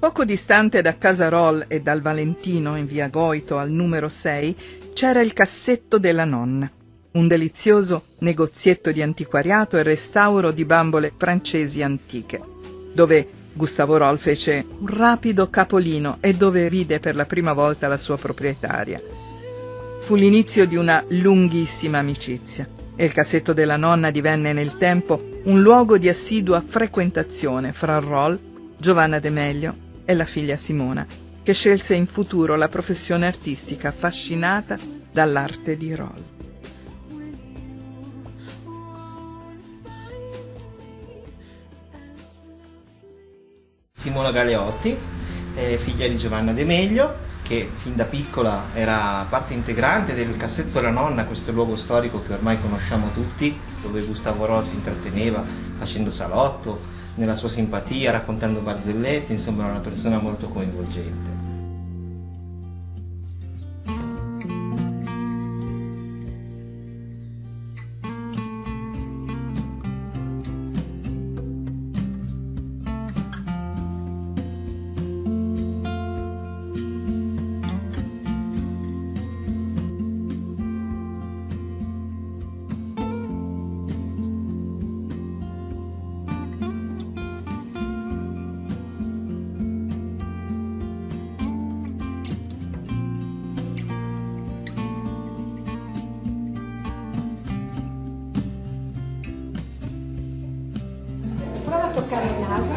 Poco distante da casa Roll e dal Valentino, in via Goito al numero 6, c'era il Cassetto della Nonna, un delizioso negozietto di antiquariato e restauro di bambole francesi antiche, dove Gustavo Roll fece un rapido capolino e dove vide per la prima volta la sua proprietaria. Fu l'inizio di una lunghissima amicizia e il Cassetto della Nonna divenne nel tempo un luogo di assidua frequentazione fra Roll, Giovanna De Meglio e la figlia Simona, che scelse in futuro la professione artistica affascinata dall'arte di Roll. Simona Galeotti, figlia di Giovanna De Meglio, che fin da piccola era parte integrante del Cassetto della Nonna, questo luogo storico che ormai conosciamo tutti, dove Gustavo Roll si intratteneva facendo salotto, nella sua simpatia, raccontando barzellette, insomma era una persona molto coinvolgente. Prova a toccare il naso.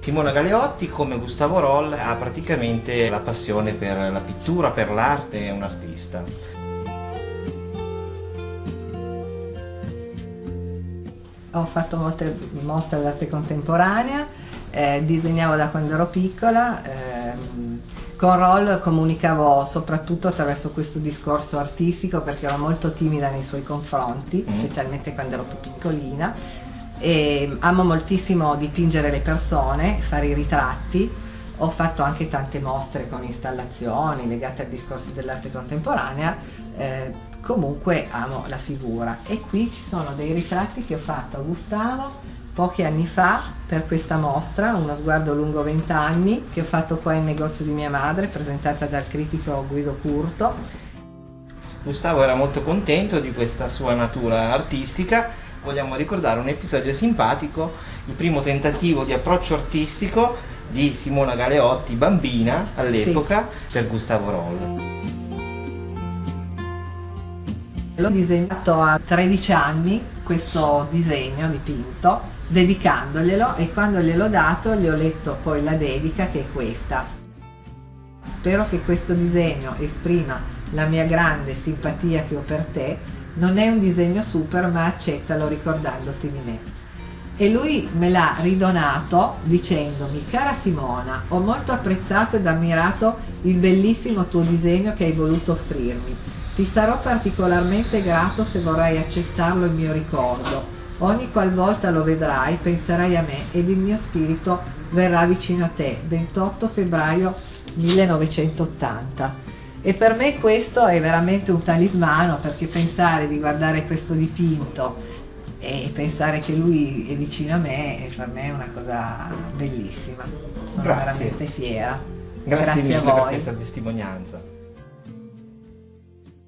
Simona Galeotti, come Gustavo Roll, ha praticamente la passione per la pittura, per l'arte, è un artista. Ho fatto molte mostre d'arte contemporanea, disegnavo da quando ero piccola, con Roll comunicavo soprattutto attraverso questo discorso artistico perché ero molto timida nei suoi confronti, specialmente quando ero più piccolina, e amo moltissimo dipingere le persone, fare i ritratti. Ho fatto anche tante mostre con installazioni legate al discorso dell'arte contemporanea, comunque amo la figura. E qui ci sono dei ritratti che ho fatto a Gustavo pochi anni fa per questa mostra, Uno sguardo lungo 20 anni, che ho fatto qua in negozio di mia madre, presentata dal critico Guido Curto. Gustavo era molto contento di questa sua natura artistica. Vogliamo ricordare un episodio simpatico, il primo tentativo di approccio artistico di Simona Galeotti, bambina all'epoca, sì, per Gustavo Roll. L'ho disegnato a 13 anni, questo disegno dipinto, dedicandoglielo, e quando gliel'ho dato gli ho letto poi la dedica, che è questa. Spero che questo disegno esprima la mia grande simpatia che ho per te, non è un disegno super ma accettalo ricordandoti di me. E lui me l'ha ridonato dicendomi: cara Simona, ho molto apprezzato ed ammirato il bellissimo tuo disegno che hai voluto offrirmi. Ti sarò particolarmente grato se vorrai accettarlo in mio ricordo. Ogni qualvolta lo vedrai penserai a me ed il mio spirito verrà vicino a te. 28 febbraio 1980. E per me questo è veramente un talismano, perché pensare di guardare questo dipinto e pensare che lui è vicino a me, per me è una cosa bellissima. Sono veramente fiera. Grazie mille a voi per questa testimonianza.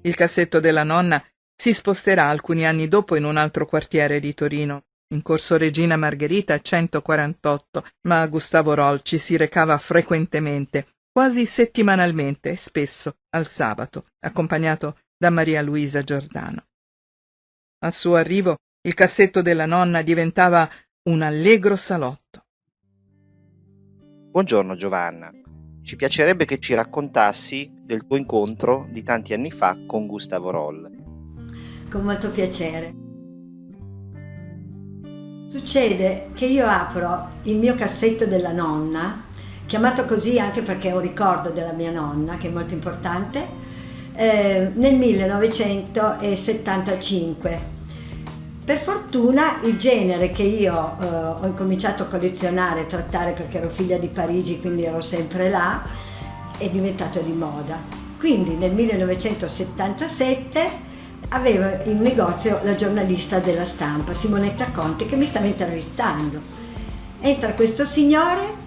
Il Cassetto della Nonna si sposterà alcuni anni dopo in un altro quartiere di Torino, in corso Regina Margherita 148, ma Gustavo Roll ci si recava frequentemente, quasi settimanalmente e spesso al sabato, accompagnato da Maria Luisa Giordano. Al suo arrivo il Cassetto della Nonna diventava un allegro salotto. Buongiorno Giovanna, ci piacerebbe che ci raccontassi del tuo incontro di tanti anni fa con Gustavo Roll. Con molto piacere. Succede che io apro il mio Cassetto della Nonna, chiamato così anche perché è un ricordo della mia nonna, che è molto importante, nel 1975. Per fortuna il genere che io ho incominciato a collezionare e trattare, perché ero figlia di Parigi, quindi ero sempre là, è diventato di moda. Quindi nel 1977 avevo in negozio la giornalista della Stampa, Simonetta Conti, che mi stava intervistando. Entra questo signore,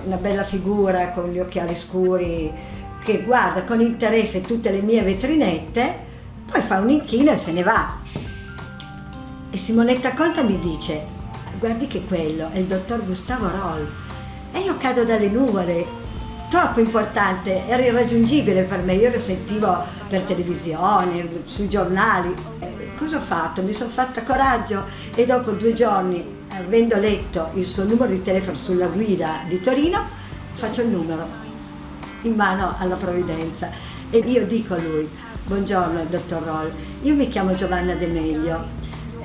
una bella figura con gli occhiali scuri, che guarda con interesse tutte le mie vetrinette, poi fa un inchino e se ne va. E Simonetta Conta mi dice: guardi che quello è il dottor Gustavo Roll. E io cado dalle nuvole, troppo importante, era irraggiungibile per me, io lo sentivo per televisione, sui giornali. Cosa ho fatto? Mi sono fatta coraggio e dopo 2 giorni, avendo letto il suo numero di telefono sulla guida di Torino, faccio il numero in mano alla provvidenza e io dico a lui: buongiorno dottor Roll, io mi chiamo Giovanna De Meglio,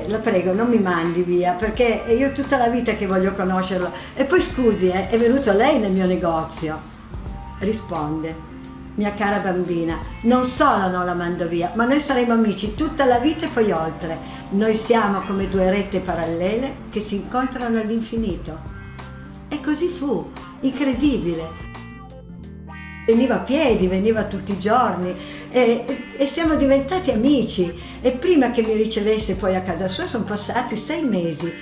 la prego non mi mandi via perché io tutta la vita che voglio conoscerlo. E poi scusi, è venuto lei nel mio negozio? Risponde: mia cara bambina, non solo non la mando via, ma noi saremo amici tutta la vita e poi oltre. Noi siamo come 2 rette parallele che si incontrano all'infinito. E così fu, incredibile. Veniva a piedi, veniva tutti i giorni e siamo diventati amici. E prima che mi ricevesse poi a casa sua sono passati 6 mesi,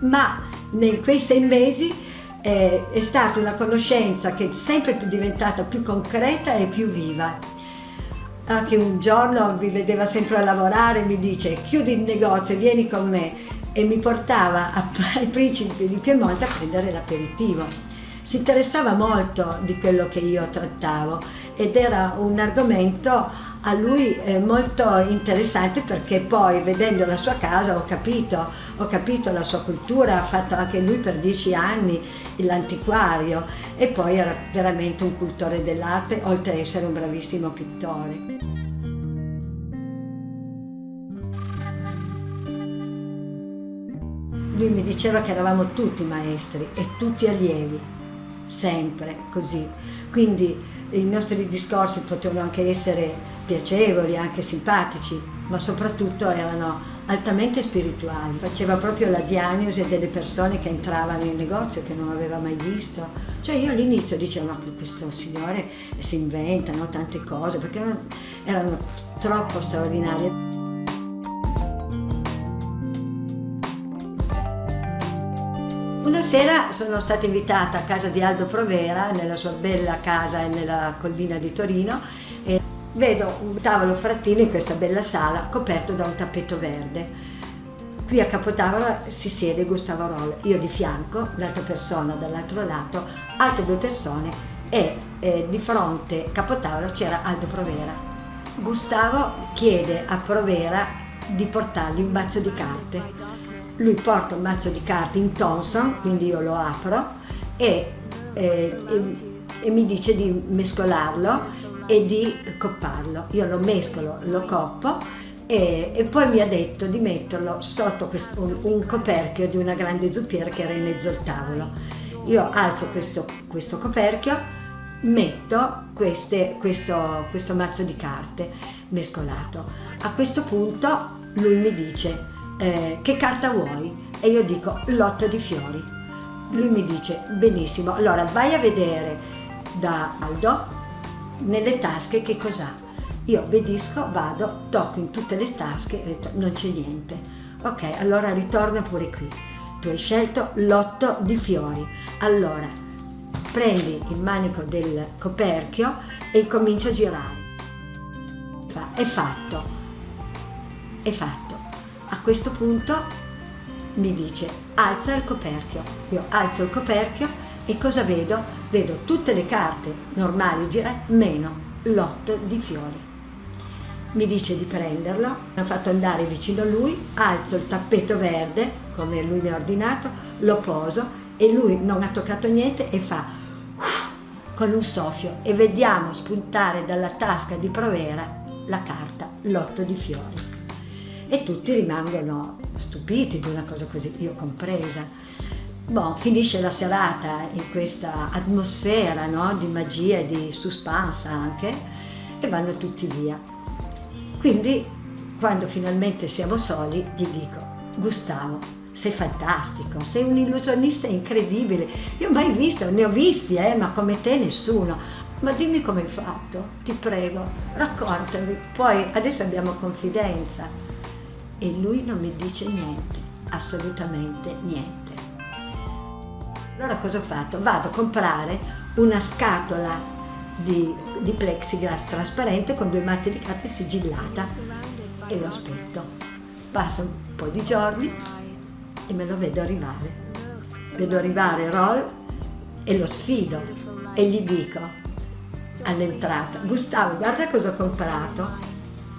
ma in quei 6 mesi è stata una conoscenza che è sempre più diventata più concreta e più viva. Anche un giorno mi vedeva sempre a lavorare, mi dice: chiudi il negozio e vieni con me, e mi portava ai Principi di Piemonte a prendere l'aperitivo. Si interessava molto di quello che io trattavo ed era un argomento a lui molto interessante, perché poi vedendo la sua casa ho capito la sua cultura. Ha fatto anche lui per 10 anni l'antiquario e poi era veramente un cultore dell'arte, oltre ad essere un bravissimo pittore. Lui mi diceva che eravamo tutti maestri e tutti allievi, sempre così. Quindi i nostri discorsi potevano anche essere piacevoli, anche simpatici, ma soprattutto erano altamente spirituali. Faceva proprio la diagnosi delle persone che entravano in negozio che non aveva mai visto. Cioè io all'inizio dicevo: ma questo signore si inventano tante cose, perché erano troppo straordinarie. Una sera sono stata invitata a casa di Aldo Provera, nella sua bella casa nella collina di Torino, e vedo un tavolo frattino in questa bella sala coperto da un tappeto verde. Qui a capotavola si siede Gustavo Roll, io di fianco, l'altra persona dall'altro lato, altre 2 persone e di fronte a capotavola c'era Aldo Provera. Gustavo chiede a Provera di portargli un mazzo di carte. Lui porta un mazzo di carte in Thomson, quindi io lo apro e mi dice di mescolarlo e di copparlo. Io lo mescolo, lo coppo e poi mi ha detto di metterlo sotto un coperchio di una grande zuppiera che era in mezzo al tavolo. Io alzo questo coperchio, metto questo mazzo di carte mescolato. A questo punto lui mi dice: che carta vuoi? E io dico: l'8 di fiori. Lui mi dice: benissimo, allora vai a vedere da Aldo nelle tasche che cos'ha. Io obbedisco, vado, tocco in tutte le tasche e non c'è niente. Ok, allora ritorna pure qui. Tu hai scelto l'8 di fiori. Allora prendi il manico del coperchio e comincio a girare. È fatto. È fatto. A questo punto mi dice: alza il coperchio. Io alzo il coperchio e cosa vedo? Vedo tutte le carte normali girate meno l'8 di fiori. Mi dice di prenderlo, mi ha fatto andare vicino a lui, alzo il tappeto verde come lui mi ha ordinato, lo poso e lui non ha toccato niente e fa con un soffio e vediamo spuntare dalla tasca di Provera la carta, l'8 di fiori. E tutti rimangono stupiti di una cosa così, io compresa. Finisce la serata in questa atmosfera, no? Di magia e di suspense anche, e vanno tutti via. Quindi quando finalmente siamo soli gli dico: Gustavo, sei fantastico, sei un illusionista incredibile, io mai visto, ne ho visti, ma come te nessuno. Ma dimmi come hai fatto, ti prego, raccontami, poi adesso abbiamo confidenza. E lui non mi dice niente, assolutamente niente. Allora cosa ho fatto? Vado a comprare una scatola di plexiglass trasparente con 2 mazzi di carte sigillata e lo aspetto. Passa un po' di giorni e me lo vedo arrivare. Vedo arrivare Roll e lo sfido e gli dico all'entrata: Gustavo, guarda cosa ho comprato.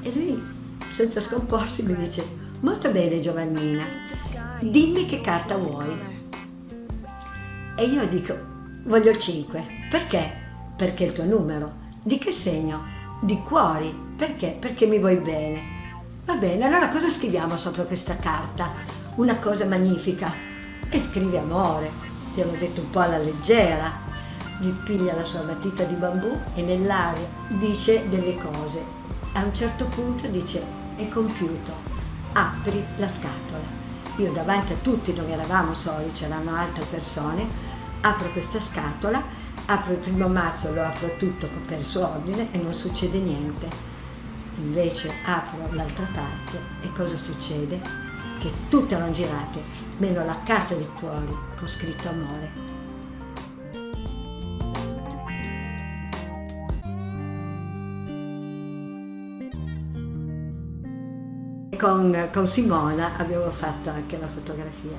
E lui, senza scomporsi, mi dice: molto bene Giovannina, dimmi che carta vuoi. E io dico: voglio il 5. Perché? Perché è il tuo numero. Di che segno? Di cuori. Perché? Perché mi vuoi bene. Va bene, allora cosa scriviamo sopra questa carta? Una cosa magnifica. E scrive amore. Ti l'ho detto un po' alla leggera. Lui piglia la sua matita di bambù e nell'aria dice delle cose. A un certo punto dice: è compiuto. Apri la scatola. Io davanti a tutti, non eravamo soli, c'erano altre persone, apro questa scatola, apro il primo mazzo, lo apro tutto per suo ordine e non succede niente. Invece apro l'altra parte e cosa succede? Che tutte erano girate, meno la carta dei cuori con scritto amore. Con Simona abbiamo fatto anche la fotografia.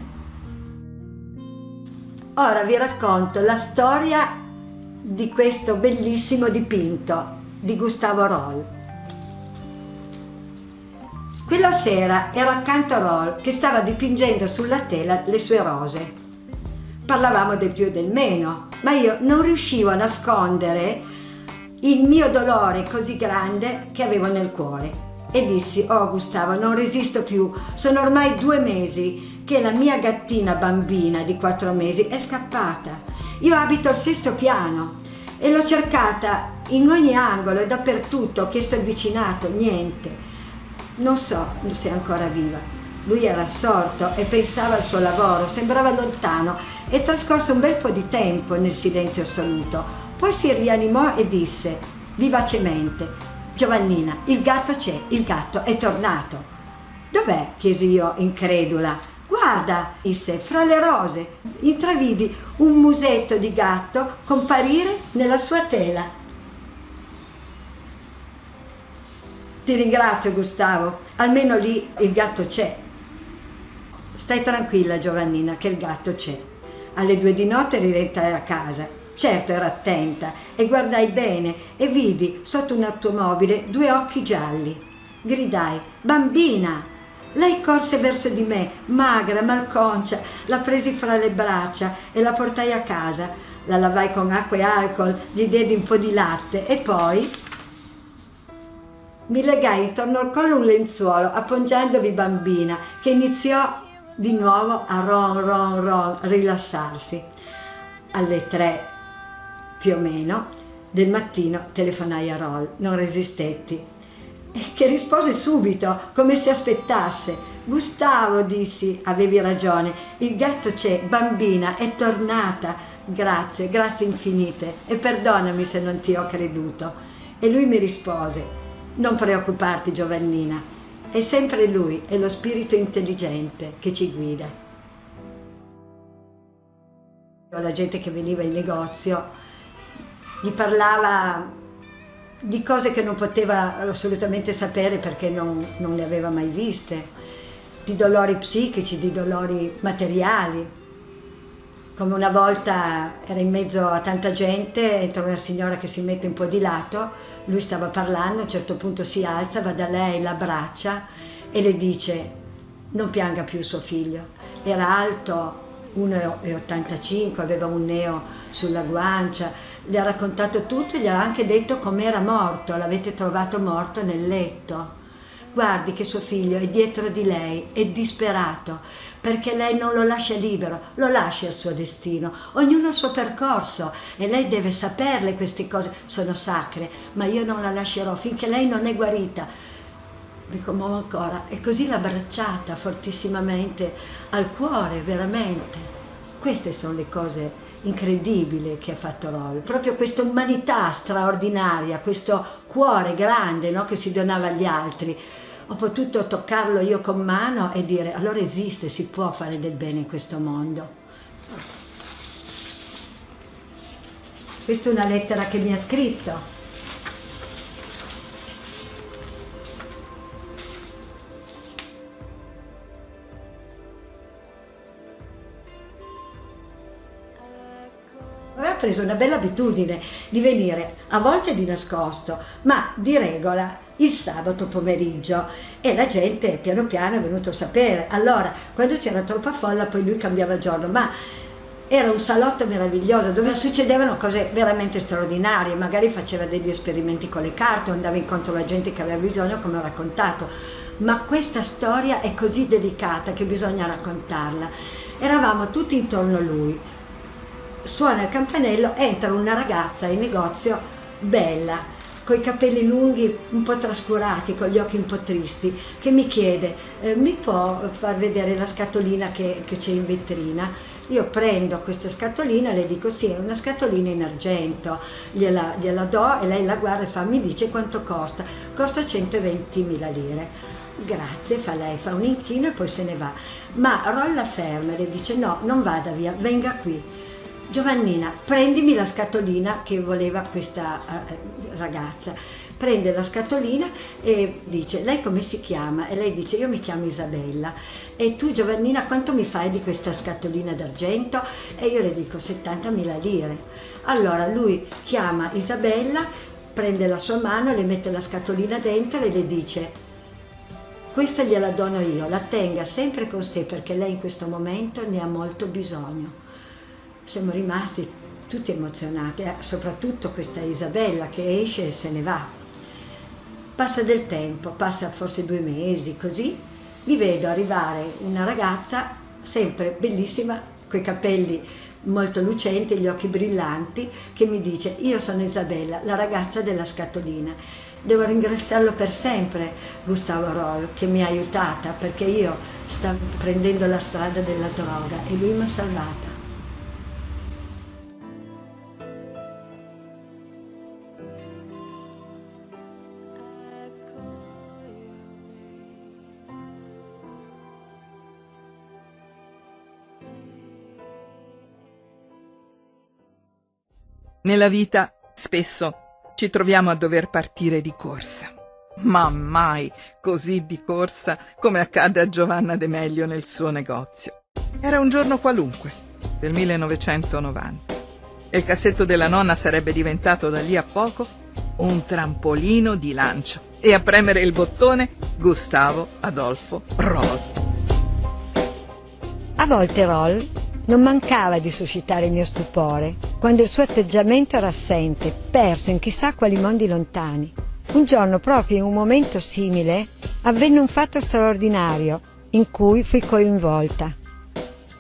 Ora vi racconto la storia di questo bellissimo dipinto di Gustavo Roll. Quella sera ero accanto a Roll che stava dipingendo sulla tela le sue rose. Parlavamo del più e del meno, ma io non riuscivo a nascondere il mio dolore così grande che avevo nel cuore. E dissi: oh Gustavo, non resisto più, sono ormai 2 mesi che la mia gattina bambina di 4 mesi è scappata. Io abito al 6° piano e l'ho cercata in ogni angolo e dappertutto, ho chiesto il vicinato, niente. Non so se è ancora viva. Lui era assorto e pensava al suo lavoro, sembrava lontano e trascorse un bel po' di tempo nel silenzio assoluto. Poi si rianimò e disse vivacemente: Giovannina, il gatto c'è, il gatto è tornato. Dov'è? Chiesi io incredula. Guarda, disse, fra le rose. Intravidi un musetto di gatto comparire nella sua tela. Ti ringrazio Gustavo, almeno lì il gatto c'è. Stai tranquilla Giovannina che il gatto c'è. Alle 2 di notte rientrai a casa. Certo ero attenta e guardai bene e vidi sotto un'automobile 2 occhi gialli. Gridai: bambina! Lei corse verso di me, magra, malconcia, la presi fra le braccia e la portai a casa. La lavai con acqua e alcol, gli diedi un po' di latte e poi mi legai intorno al collo un lenzuolo appoggiandovi bambina, che iniziò di nuovo a ron, rilassarsi. Alle 3 più o meno del mattino telefonai a Roll, non resistetti, che rispose subito, come se aspettasse. Gustavo, dissi, avevi ragione, il gatto c'è, bambina, è tornata, grazie infinite e perdonami se non ti ho creduto. E lui mi rispose: non preoccuparti Giovannina, è sempre lui, è lo spirito intelligente che ci guida. La gente che veniva in negozio gli parlava di cose che non poteva assolutamente sapere perché non le aveva mai viste, di dolori psichici, di dolori materiali. Come una volta era in mezzo a tanta gente, entra una signora che si mette un po' di lato, lui stava parlando, a un certo punto si alza, va da lei, l'abbraccia e le dice: non pianga più suo figlio. Era alto 1,85, aveva un neo sulla guancia, gli ha raccontato tutto e gli ha anche detto com'era morto, l'avete trovato morto nel letto. Guardi che suo figlio è dietro di lei, è disperato, perché lei non lo lascia libero, lo lascia al suo destino, ognuno il suo percorso e lei deve saperle queste cose, sono sacre, ma io non la lascerò finché lei non è guarita. Mi commuovo ancora e così l'ha abbracciata fortissimamente al cuore, veramente. Queste sono le cose incredibili che ha fatto Roll, proprio questa umanità straordinaria, questo cuore grande, no, che si donava agli altri. Ho potuto toccarlo io con mano e dire: allora esiste, si può fare del bene in questo mondo. Questa è una lettera che mi ha scritto. Aveva preso una bella abitudine di venire a volte di nascosto, ma di regola il sabato pomeriggio, e la gente piano piano è venuto a sapere. Allora, quando c'era troppa folla, poi lui cambiava giorno, ma era un salotto meraviglioso dove succedevano cose veramente straordinarie. Magari faceva degli esperimenti con le carte, andava incontro alla gente che aveva bisogno, come ho raccontato. Ma questa storia è così delicata che bisogna raccontarla. Eravamo tutti intorno a lui. Suona il campanello, entra una ragazza in negozio bella, coi capelli lunghi un po' trascurati, con gli occhi un po' tristi, che mi chiede: mi può far vedere la scatolina che c'è in vetrina? Io prendo questa scatolina, le dico sì, è una scatolina in argento, gliela do, e lei la guarda e fa: mi dice quanto costa? Costa 120.000 lire. Grazie, fa lei, fa un inchino e poi se ne va. Ma Roll la ferma e le dice: no, non vada via, venga qui. Giovannina, prendimi la scatolina che voleva questa ragazza. Prende la scatolina e dice: lei come si chiama? E lei dice: io mi chiamo Isabella. E tu, Giovannina, quanto mi fai di questa scatolina d'argento? E io le dico: 70.000 lire. Allora lui chiama Isabella, prende la sua mano, le mette la scatolina dentro e le dice: questa gliela dono io, la tenga sempre con sé perché lei in questo momento ne ha molto bisogno. Siamo rimasti tutti emozionati, soprattutto questa Isabella che esce e se ne va. Passa del tempo, passa forse 2 mesi, così mi vedo arrivare una ragazza sempre bellissima, coi capelli molto lucenti, gli occhi brillanti, che mi dice: io sono Isabella, la ragazza della scatolina. Devo ringraziarlo per sempre, Gustavo Roll, che mi ha aiutata, perché io stavo prendendo la strada della droga e lui mi ha salvata. Nella vita spesso ci troviamo a dover partire di corsa, ma mai così di corsa come accade a Giovanna De Meglio nel suo negozio. Era un giorno qualunque, del 1990, e il cassetto della nonna sarebbe diventato da lì a poco un trampolino di lancio, e a premere il bottone Gustavo Adolfo Roll. A volte Roll non mancava di suscitare il mio stupore, quando il suo atteggiamento era assente, perso in chissà quali mondi lontani. Un giorno, proprio in un momento simile, avvenne un fatto straordinario in cui fui coinvolta.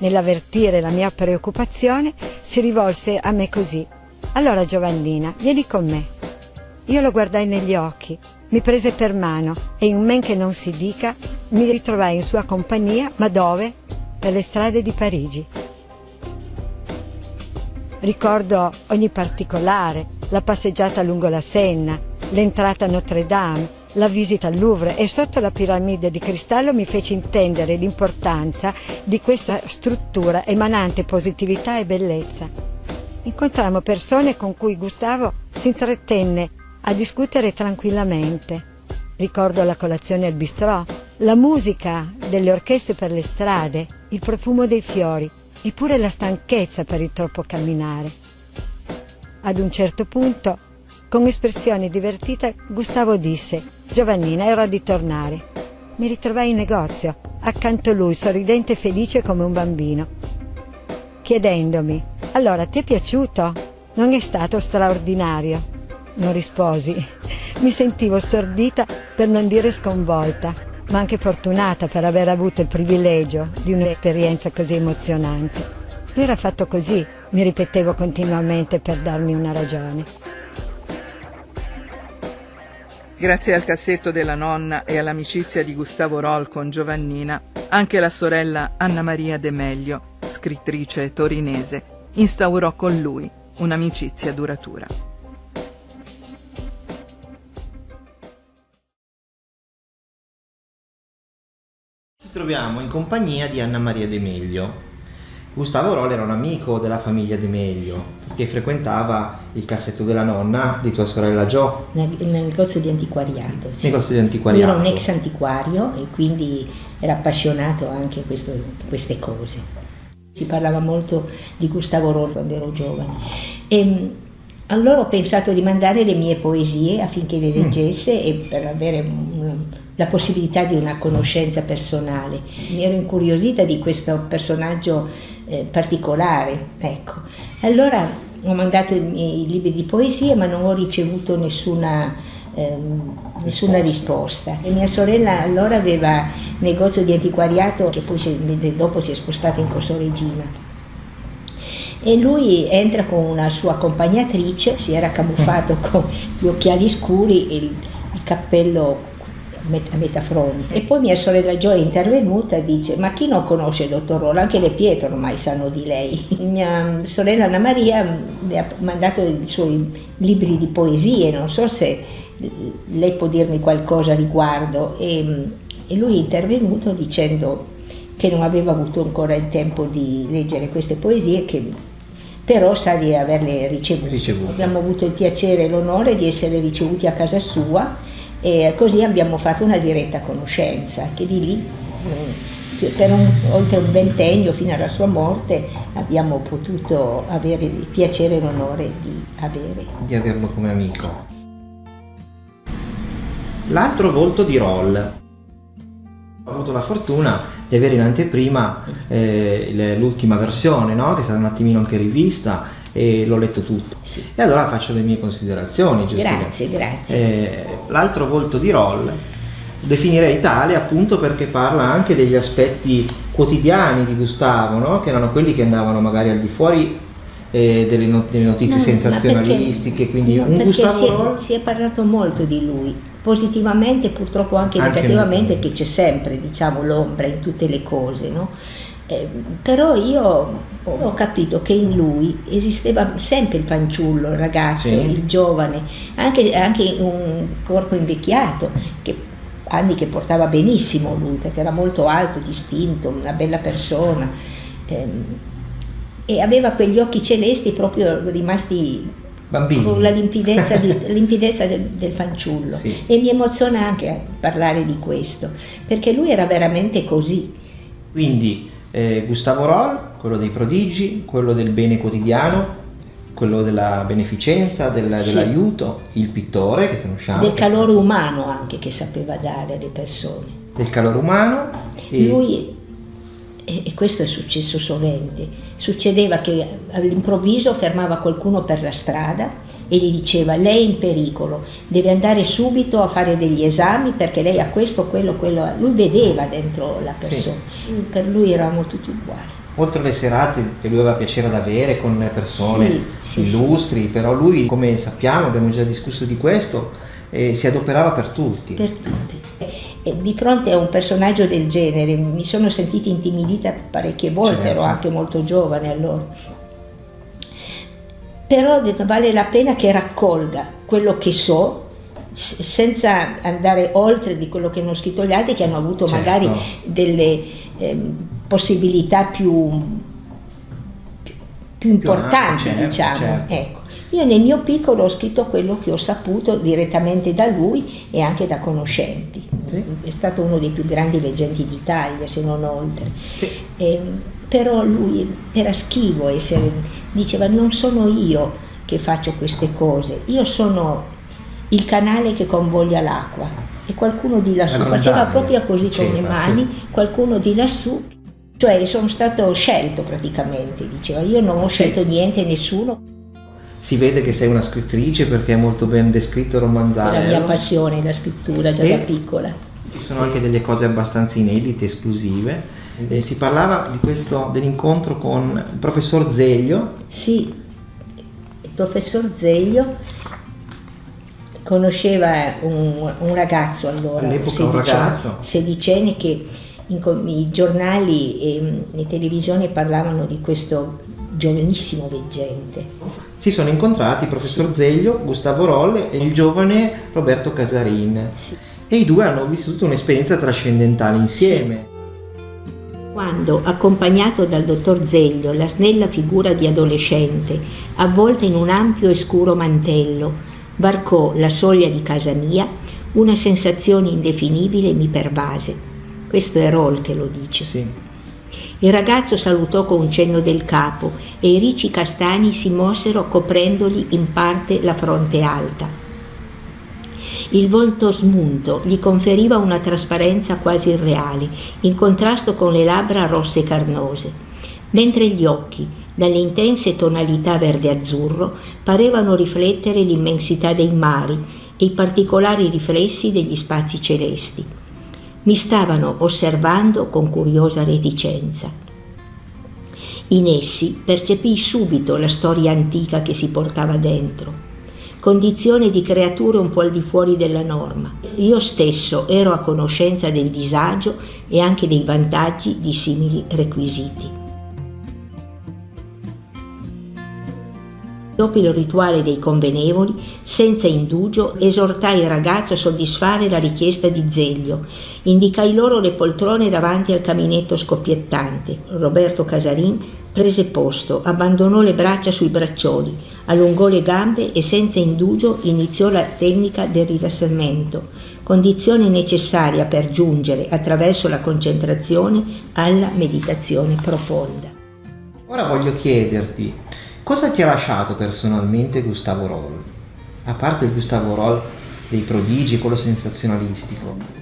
Nell'avvertire la mia preoccupazione, si rivolse a me così: allora Giovannina, vieni con me. Io lo guardai negli occhi, mi prese per mano e in men che non si dica mi ritrovai in sua compagnia, ma dove? Per le strade di Parigi. Ricordo ogni particolare, la passeggiata lungo la Senna, l'entrata a Notre Dame, la visita al Louvre, e sotto la piramide di cristallo mi fece intendere l'importanza di questa struttura emanante positività e bellezza. Incontrammo persone con cui Gustavo si intrattenne a discutere tranquillamente. Ricordo la colazione al bistrò, la musica delle orchestre per le strade, il profumo dei fiori, eppure la stanchezza per il troppo camminare. Ad un certo punto, con espressione divertita, Gustavo disse: Giovannina, è ora di tornare. Mi ritrovai in negozio, accanto a lui, sorridente e felice come un bambino, chiedendomi: allora, ti è piaciuto? Non è stato straordinario? Non risposi. Mi sentivo stordita, per non dire sconvolta, ma anche fortunata per aver avuto il privilegio di un'esperienza così emozionante. Lui era fatto così, mi ripetevo continuamente per darmi una ragione. Grazie al cassetto della nonna e all'amicizia di Gustavo Roll con Giovannina, anche la sorella Anna Maria De Meglio, scrittrice torinese, instaurò con lui un'amicizia duratura. Ci troviamo in compagnia di Anna Maria De Meglio, Gustavo Roll era un amico della famiglia De Meglio che frequentava il cassetto della nonna di tua sorella Jo. Nel negozio di antiquariato. Sì. Negozio di Lui antiquariato. era un ex antiquario e quindi era appassionato anche a queste cose. Si parlava molto di Gustavo Roll quando ero giovane. E allora ho pensato di mandare le mie poesie affinché le leggesse e per avere la possibilità di una conoscenza personale. Mi ero incuriosita di questo personaggio particolare, ecco. Allora ho mandato i miei libri di poesie, ma non ho ricevuto nessuna risposta. E mia sorella allora aveva un negozio di antiquariato che poi dopo si è spostata in Corso Regina. E lui entra con una sua accompagnatrice, si era camuffato con gli occhiali scuri e il cappello a metà fronte. E poi mia sorella Jo è intervenuta e dice: ma chi non conosce il dottor Roll? Anche le pietre ormai sanno di lei. Mia sorella Anna Maria mi ha mandato i suoi libri di poesie, non so se lei può dirmi qualcosa a riguardo. E lui è intervenuto dicendo che non aveva avuto ancora il tempo di leggere queste poesie, che però sa di averle ricevute. Abbiamo avuto il piacere e l'onore di essere ricevuti a casa sua e così abbiamo fatto una diretta conoscenza, che di lì per oltre un ventennio fino alla sua morte abbiamo potuto avere il piacere e l'onore di averlo come amico. L'altro volto di Roll. Ho avuto la fortuna di avere in anteprima l'ultima versione, no? Che è stata un attimino anche rivista e l'ho letto tutto. Sì. E allora faccio le mie considerazioni, giusto? Grazie. L'altro volto di Roll definirei tale appunto perché parla anche degli aspetti quotidiani di Gustavo, no? Che erano quelli che andavano magari al di fuori delle notizie sensazionalistiche, quindi un Gustavo Roll. Si è parlato molto di lui, positivamente, purtroppo anche negativamente, che c'è sempre, diciamo, l'ombra in tutte le cose, no? Però io ho capito che in lui esisteva sempre il fanciullo, il ragazzo, il giovane, anche un corpo invecchiato, anni che portava benissimo lui, perché era molto alto, distinto, una bella persona. E aveva quegli occhi celesti proprio rimasti bambini, con la limpidezza del fanciullo. Sì. E mi emoziona anche parlare di questo, perché lui era veramente così. Quindi Gustavo Roll, quello dei prodigi, quello del bene quotidiano, quello della beneficenza, dell'aiuto, il pittore che conosciamo. Del calore umano anche che sapeva dare alle persone. Del calore umano. Lui, e questo è successo sovente, succedeva che all'improvviso fermava qualcuno per la strada e gli diceva: lei è in pericolo, deve andare subito a fare degli esami perché lei ha questo, quello. Lui vedeva dentro la persona. Sì. Per lui eravamo tutti uguali. Oltre alle serate che lui aveva piacere ad avere con persone illustri, però lui, come sappiamo, abbiamo già discusso di questo, si adoperava per tutti. Per tutti. E di fronte a un personaggio del genere mi sono sentita intimidita parecchie volte, ero anche molto giovane allora. Però ho detto: vale la pena che raccolga quello che so, senza andare oltre di quello che hanno scritto gli altri, che hanno avuto magari delle possibilità più importanti, diciamo. Ecco. Io nel mio piccolo ho scritto quello che ho saputo direttamente da lui e anche da conoscenti. Sì. È stato uno dei più grandi leggenti d'Italia, se non oltre. Sì. Però lui era schivo e diceva: non sono io che faccio queste cose, io sono il canale che convoglia l'acqua. E qualcuno di lassù, faceva proprio così con le mani, qualcuno di lassù, cioè sono stato scelto praticamente, diceva, io non ho scelto niente, nessuno. Si vede che sei una scrittrice perché è molto ben descritto il romanzale. È la mia passione, la scrittura, già da piccola. Ci sono anche delle cose abbastanza inedite, esclusive. Si parlava di dell'incontro con il professor Zeglio. Sì, il professor Zeglio conosceva un ragazzo allora, all'epoca un ragazzo sedicenne, che i giornali e le televisioni parlavano di questo giovanissimo veggente. Si sono incontrati il professor Zeglio, Gustavo Roll e il giovane Roberto Casarin. Sì. E i due hanno vissuto un'esperienza trascendentale insieme. Sì. Quando, accompagnato dal dottor Zeglio, la snella figura di adolescente, avvolta in un ampio e scuro mantello, varcò la soglia di casa mia, una sensazione indefinibile mi pervase. Questo è Roll che lo dice. Sì. Il ragazzo salutò con un cenno del capo e i ricci castani si mossero coprendogli in parte la fronte alta. Il volto smunto gli conferiva una trasparenza quasi irreale, in contrasto con le labbra rosse carnose, mentre gli occhi, dalle intense tonalità verde-azzurro, parevano riflettere l'immensità dei mari e i particolari riflessi degli spazi celesti. Mi stavano osservando con curiosa reticenza. In essi percepii subito la storia antica che si portava dentro. Condizione di creature un po' al di fuori della norma. Io stesso ero a conoscenza del disagio e anche dei vantaggi di simili requisiti. Dopo il rituale dei convenevoli, senza indugio, esortai il ragazzo a soddisfare la richiesta di Zeglio. Indicai loro le poltrone davanti al caminetto scoppiettante. Roberto Casarin prese posto, abbandonò le braccia sui braccioli, allungò le gambe e senza indugio iniziò la tecnica del rilassamento, condizione necessaria per giungere, attraverso la concentrazione, alla meditazione profonda. Ora voglio chiederti, cosa ti ha lasciato personalmente Gustavo Roll? A parte il Gustavo Roll dei prodigi, quello sensazionalistico.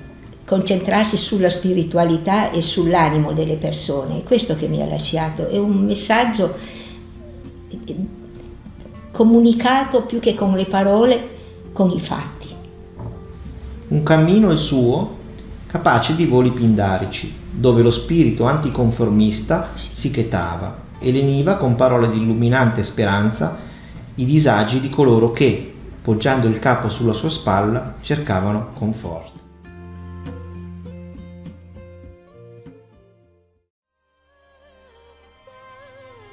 Concentrarsi sulla spiritualità e sull'animo delle persone, è questo che mi ha lasciato, è un messaggio comunicato più che con le parole, con i fatti. Un cammino il suo, capace di voli pindarici, dove lo spirito anticonformista si chetava e leniva con parole di illuminante speranza i disagi di coloro che, poggiando il capo sulla sua spalla, cercavano conforto.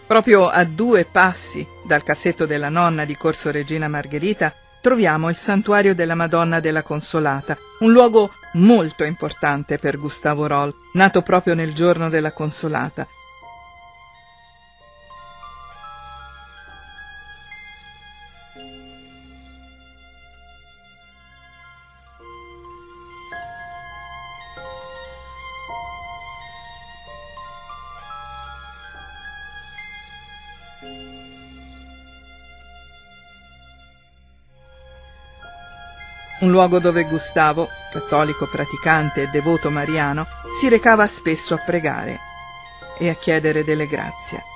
Proprio a 2 passi dal cassetto della nonna di Corso Regina Margherita troviamo il santuario della Madonna della Consolata, un luogo molto importante per Gustavo Roll, nato proprio nel giorno della Consolata. Un luogo dove Gustavo, cattolico praticante e devoto mariano, si recava spesso a pregare e a chiedere delle grazie.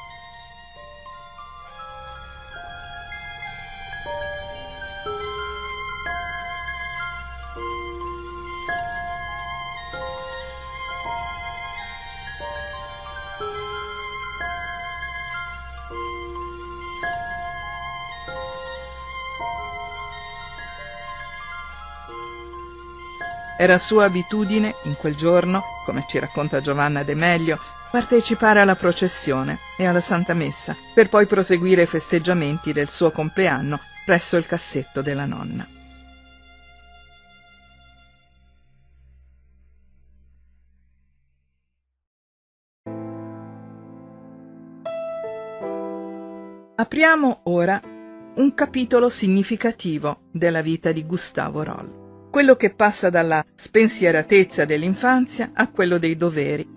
Era sua abitudine, in quel giorno, come ci racconta Giovanna De Meglio, partecipare alla processione e alla Santa Messa, per poi proseguire i festeggiamenti del suo compleanno presso il cassetto della nonna. Apriamo ora un capitolo significativo della vita di Gustavo Roll. Quello che passa dalla spensieratezza dell'infanzia a quello dei doveri.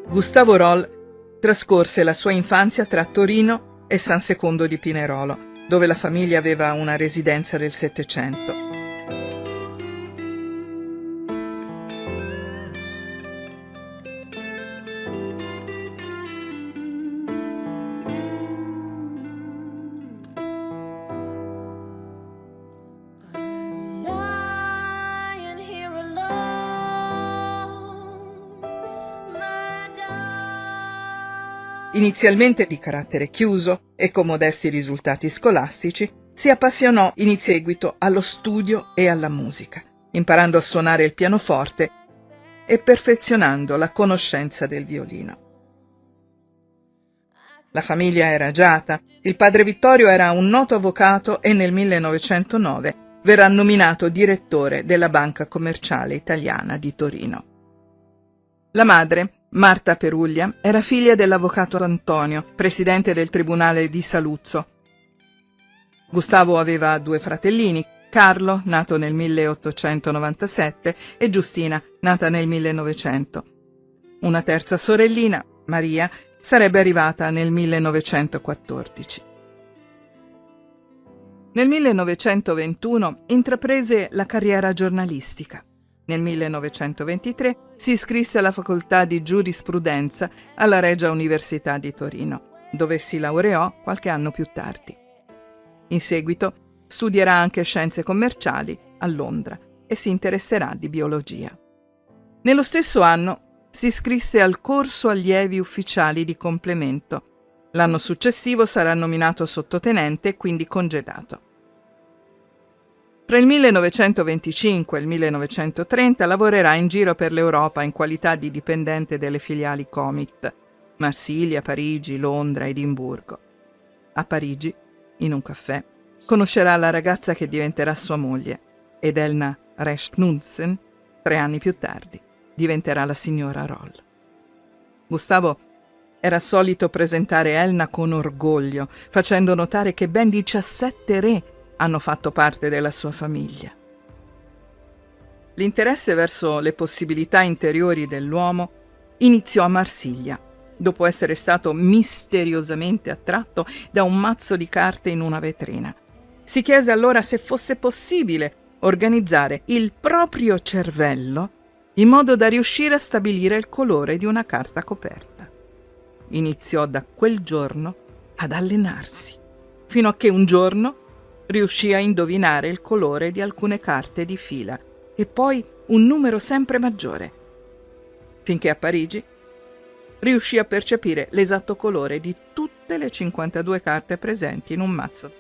Gustavo Roll trascorse la sua infanzia tra Torino e San Secondo di Pinerolo, dove la famiglia aveva una residenza del Settecento. Inizialmente di carattere chiuso e con modesti risultati scolastici, si appassionò in seguito allo studio e alla musica, imparando a suonare il pianoforte e perfezionando la conoscenza del violino. La famiglia era agiata, il padre Vittorio era un noto avvocato e nel 1909 verrà nominato direttore della Banca Commerciale Italiana di Torino. La madre, Marta Peruglia, era figlia dell'avvocato Antonio, presidente del Tribunale di Saluzzo. Gustavo aveva 2 fratellini, Carlo, nato nel 1897, e Giustina, nata nel 1900. Una terza sorellina, Maria, sarebbe arrivata nel 1914. Nel 1921 intraprese la carriera giornalistica. Nel 1923 si iscrisse alla facoltà di giurisprudenza alla Regia Università di Torino, dove si laureò qualche anno più tardi. In seguito studierà anche scienze commerciali a Londra e si interesserà di biologia. Nello stesso anno si iscrisse al corso allievi ufficiali di complemento. L'anno successivo sarà nominato sottotenente e quindi congedato. Tra il 1925 e il 1930 lavorerà in giro per l'Europa in qualità di dipendente delle filiali Comit, Marsiglia, Parigi, Londra, Edimburgo. A Parigi, in un caffè, conoscerà la ragazza che diventerà sua moglie, ed Elna Resch-Knudsen, 3 anni più tardi, diventerà la signora Roll. Gustavo era solito presentare Elna con orgoglio, facendo notare che ben 17 re hanno fatto parte della sua famiglia. L'interesse verso le possibilità interiori dell'uomo iniziò a Marsiglia, dopo essere stato misteriosamente attratto da un mazzo di carte in una vetrina. Si chiese allora se fosse possibile organizzare il proprio cervello in modo da riuscire a stabilire il colore di una carta coperta. Iniziò da quel giorno ad allenarsi, fino a che un giorno riuscì a indovinare il colore di alcune carte di fila e poi un numero sempre maggiore, finché a Parigi riuscì a percepire l'esatto colore di tutte le 52 carte presenti in un mazzo.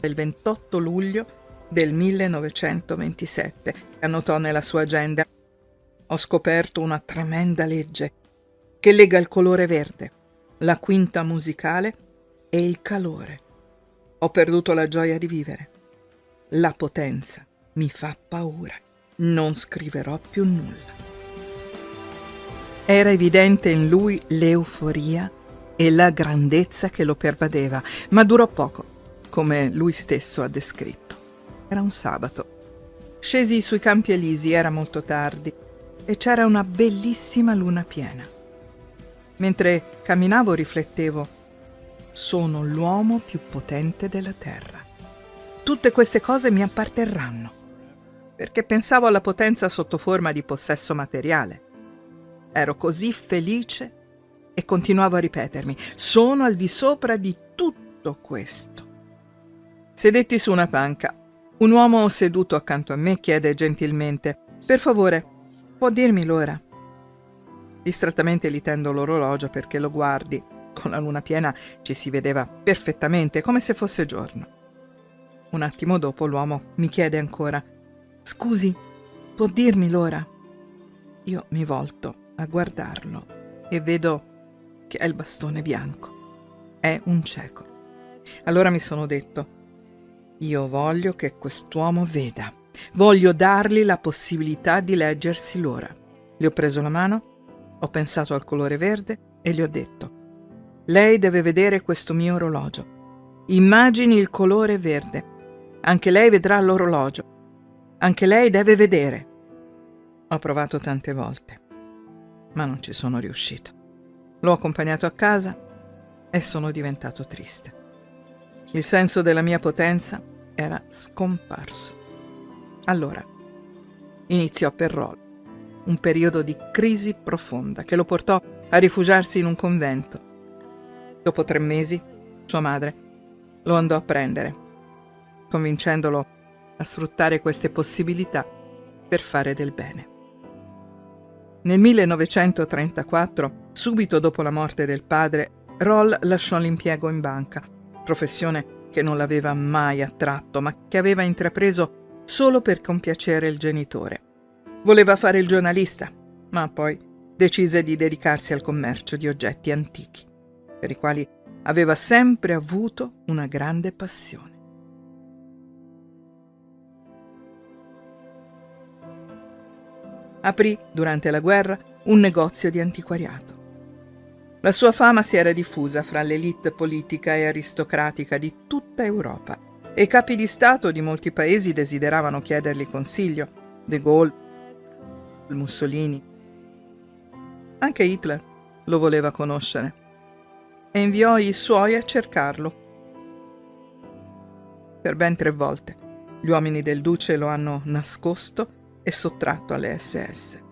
Il 28 luglio del 1927 annotò nella sua agenda: «Ho scoperto una tremenda legge che lega il colore verde, la quinta musicale e il calore. Ho perduto la gioia di vivere. La potenza mi fa paura. Non scriverò più nulla». Era evidente in lui l'euforia e la grandezza che lo pervadeva, ma durò poco, come lui stesso ha descritto. Era un sabato. Scesi sui Campi Elisi, era molto tardi, e c'era una bellissima luna piena. Mentre camminavo riflettevo: sono l'uomo più potente della terra. Tutte queste cose mi apparterranno, perché pensavo alla potenza sotto forma di possesso materiale. Ero così felice e continuavo a ripetermi: sono al di sopra di tutto questo. Sedetti su una panca. Un uomo seduto accanto a me chiede gentilmente: «Per favore, può dirmi l'ora?» Distrattamente gli tendo l'orologio perché lo guardi. Con la luna piena ci si vedeva perfettamente, come se fosse giorno. Un attimo dopo l'uomo mi chiede ancora: «Scusi, può dirmi l'ora?» Io mi volto a guardarlo e vedo che ha il bastone bianco. È un cieco. Allora mi sono detto: io voglio che quest'uomo veda. Voglio dargli la possibilità di leggersi l'ora. Gli ho preso la mano, ho pensato al colore verde e gli ho detto: lei deve vedere questo mio orologio. Immagini il colore verde. Anche lei vedrà l'orologio. Anche lei deve vedere. Ho provato tante volte, ma non ci sono riuscito. L'ho accompagnato a casa e sono diventato triste. Il senso della mia potenza era scomparso. Allora iniziò per Roll un periodo di crisi profonda che lo portò a rifugiarsi in un convento. Dopo 3 mesi, sua madre lo andò a prendere, convincendolo a sfruttare queste possibilità per fare del bene. Nel 1934, subito dopo la morte del padre, Roll lasciò l'impiego in banca, professione che non l'aveva mai attratto, ma che aveva intrapreso solo per compiacere il genitore. Voleva fare il giornalista, ma poi decise di dedicarsi al commercio di oggetti antichi, per i quali aveva sempre avuto una grande passione. aprì, durante la guerra, un negozio di antiquariato. La sua fama si era diffusa fra l'élite politica e aristocratica di tutta Europa e i capi di Stato di molti paesi desideravano chiedergli consiglio. De Gaulle, Mussolini. Anche Hitler lo voleva conoscere e inviò i suoi a cercarlo. Per ben 3 volte gli uomini del duce lo hanno nascosto e sottratto alle SS.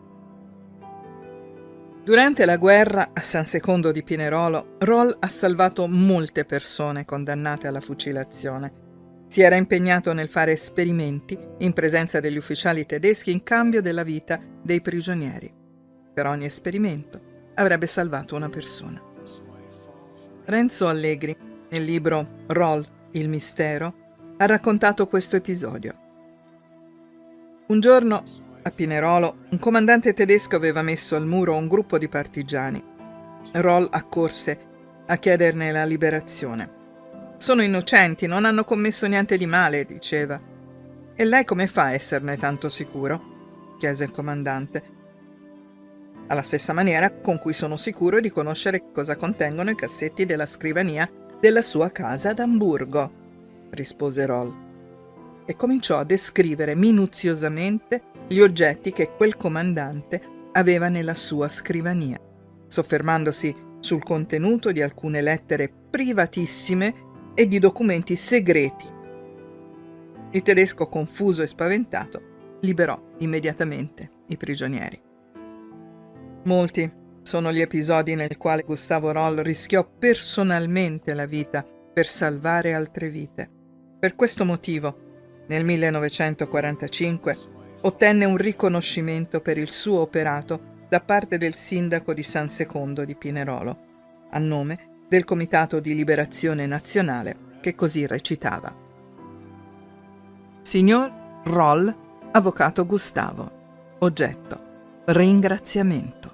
Durante la guerra a San Secondo di Pinerolo, Roll ha salvato molte persone condannate alla fucilazione. Si era impegnato nel fare esperimenti in presenza degli ufficiali tedeschi in cambio della vita dei prigionieri. Per ogni esperimento avrebbe salvato una persona. Renzo Allegri, nel libro Roll, il mistero, ha raccontato questo episodio. Un giorno, a Pinerolo, un comandante tedesco aveva messo al muro un gruppo di partigiani. Roll accorse a chiederne la liberazione. «Sono innocenti, non hanno commesso niente di male», diceva. «E lei come fa a esserne tanto sicuro?» chiese il comandante. «Alla stessa maniera con cui sono sicuro di conoscere cosa contengono i cassetti della scrivania della sua casa ad Amburgo», rispose Roll. E cominciò a descrivere minuziosamente gli oggetti che quel comandante aveva nella sua scrivania, soffermandosi sul contenuto di alcune lettere privatissime e di documenti segreti. Il tedesco, confuso e spaventato, liberò immediatamente i prigionieri. Molti sono gli episodi nel quali Gustavo Roll rischiò personalmente la vita per salvare altre vite. Per questo motivo, nel 1945, ottenne un riconoscimento per il suo operato da parte del sindaco di San Secondo di Pinerolo, a nome del Comitato di Liberazione Nazionale, che così recitava: Signor Roll, avvocato Gustavo. Oggetto: ringraziamento.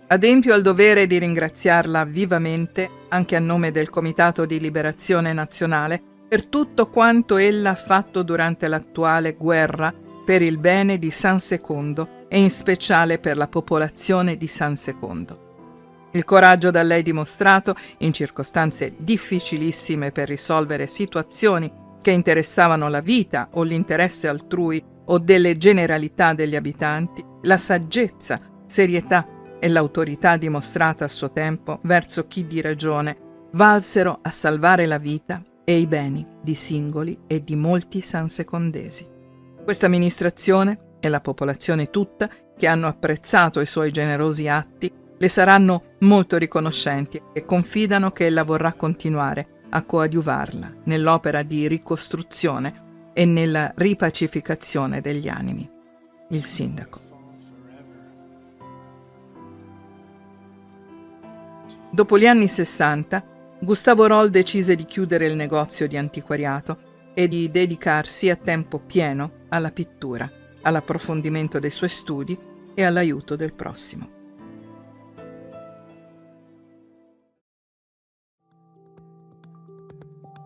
Adempio al dovere di ringraziarla vivamente, anche a nome del Comitato di Liberazione Nazionale, per tutto quanto ella ha fatto durante l'attuale guerra per il bene di San Secondo e in speciale per la popolazione di San Secondo. Il coraggio da lei dimostrato in circostanze difficilissime per risolvere situazioni che interessavano la vita o l'interesse altrui o delle generalità degli abitanti, la saggezza, serietà e l'autorità dimostrata a suo tempo verso chi di ragione valsero a salvare la vita e i beni di singoli e di molti sansecondesi. Questa amministrazione e la popolazione tutta, che hanno apprezzato i suoi generosi atti, le saranno molto riconoscenti e confidano che ella vorrà continuare a coadiuvarla nell'opera di ricostruzione e nella ripacificazione degli animi. Il sindaco. Dopo gli anni 60, Gustavo Roll decise di chiudere il negozio di antiquariato e di dedicarsi a tempo pieno alla pittura, all'approfondimento dei suoi studi e all'aiuto del prossimo.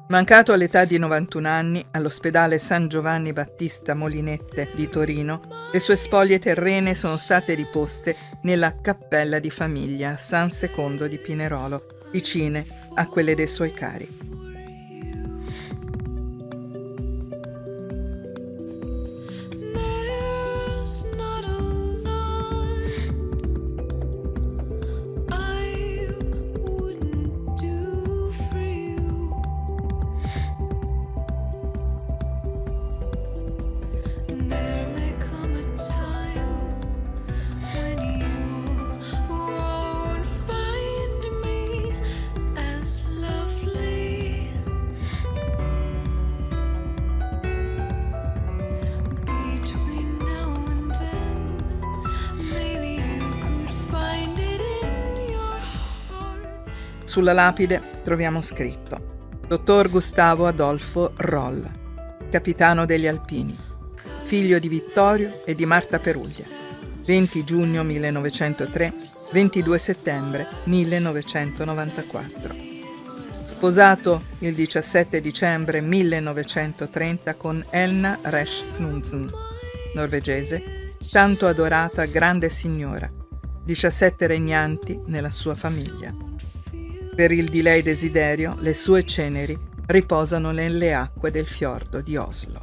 Mancato all'età di 91 anni all'ospedale San Giovanni Battista Molinette di Torino, le sue spoglie terrene sono state riposte nella cappella di famiglia a San Secondo di Pinerolo, vicine a quelle dei suoi cari. Sulla lapide troviamo scritto: Dottor Gustavo Adolfo Roll, capitano degli Alpini, figlio di Vittorio e di Marta Peruglia, 20 giugno 1903, 22 settembre 1994. Sposato il 17 dicembre 1930 con Elna Resch Knudsen, norvegese, tanto adorata grande signora, 17 regnanti nella sua famiglia. Per il di lei desiderio, le sue ceneri riposano nelle acque del fiordo di Oslo.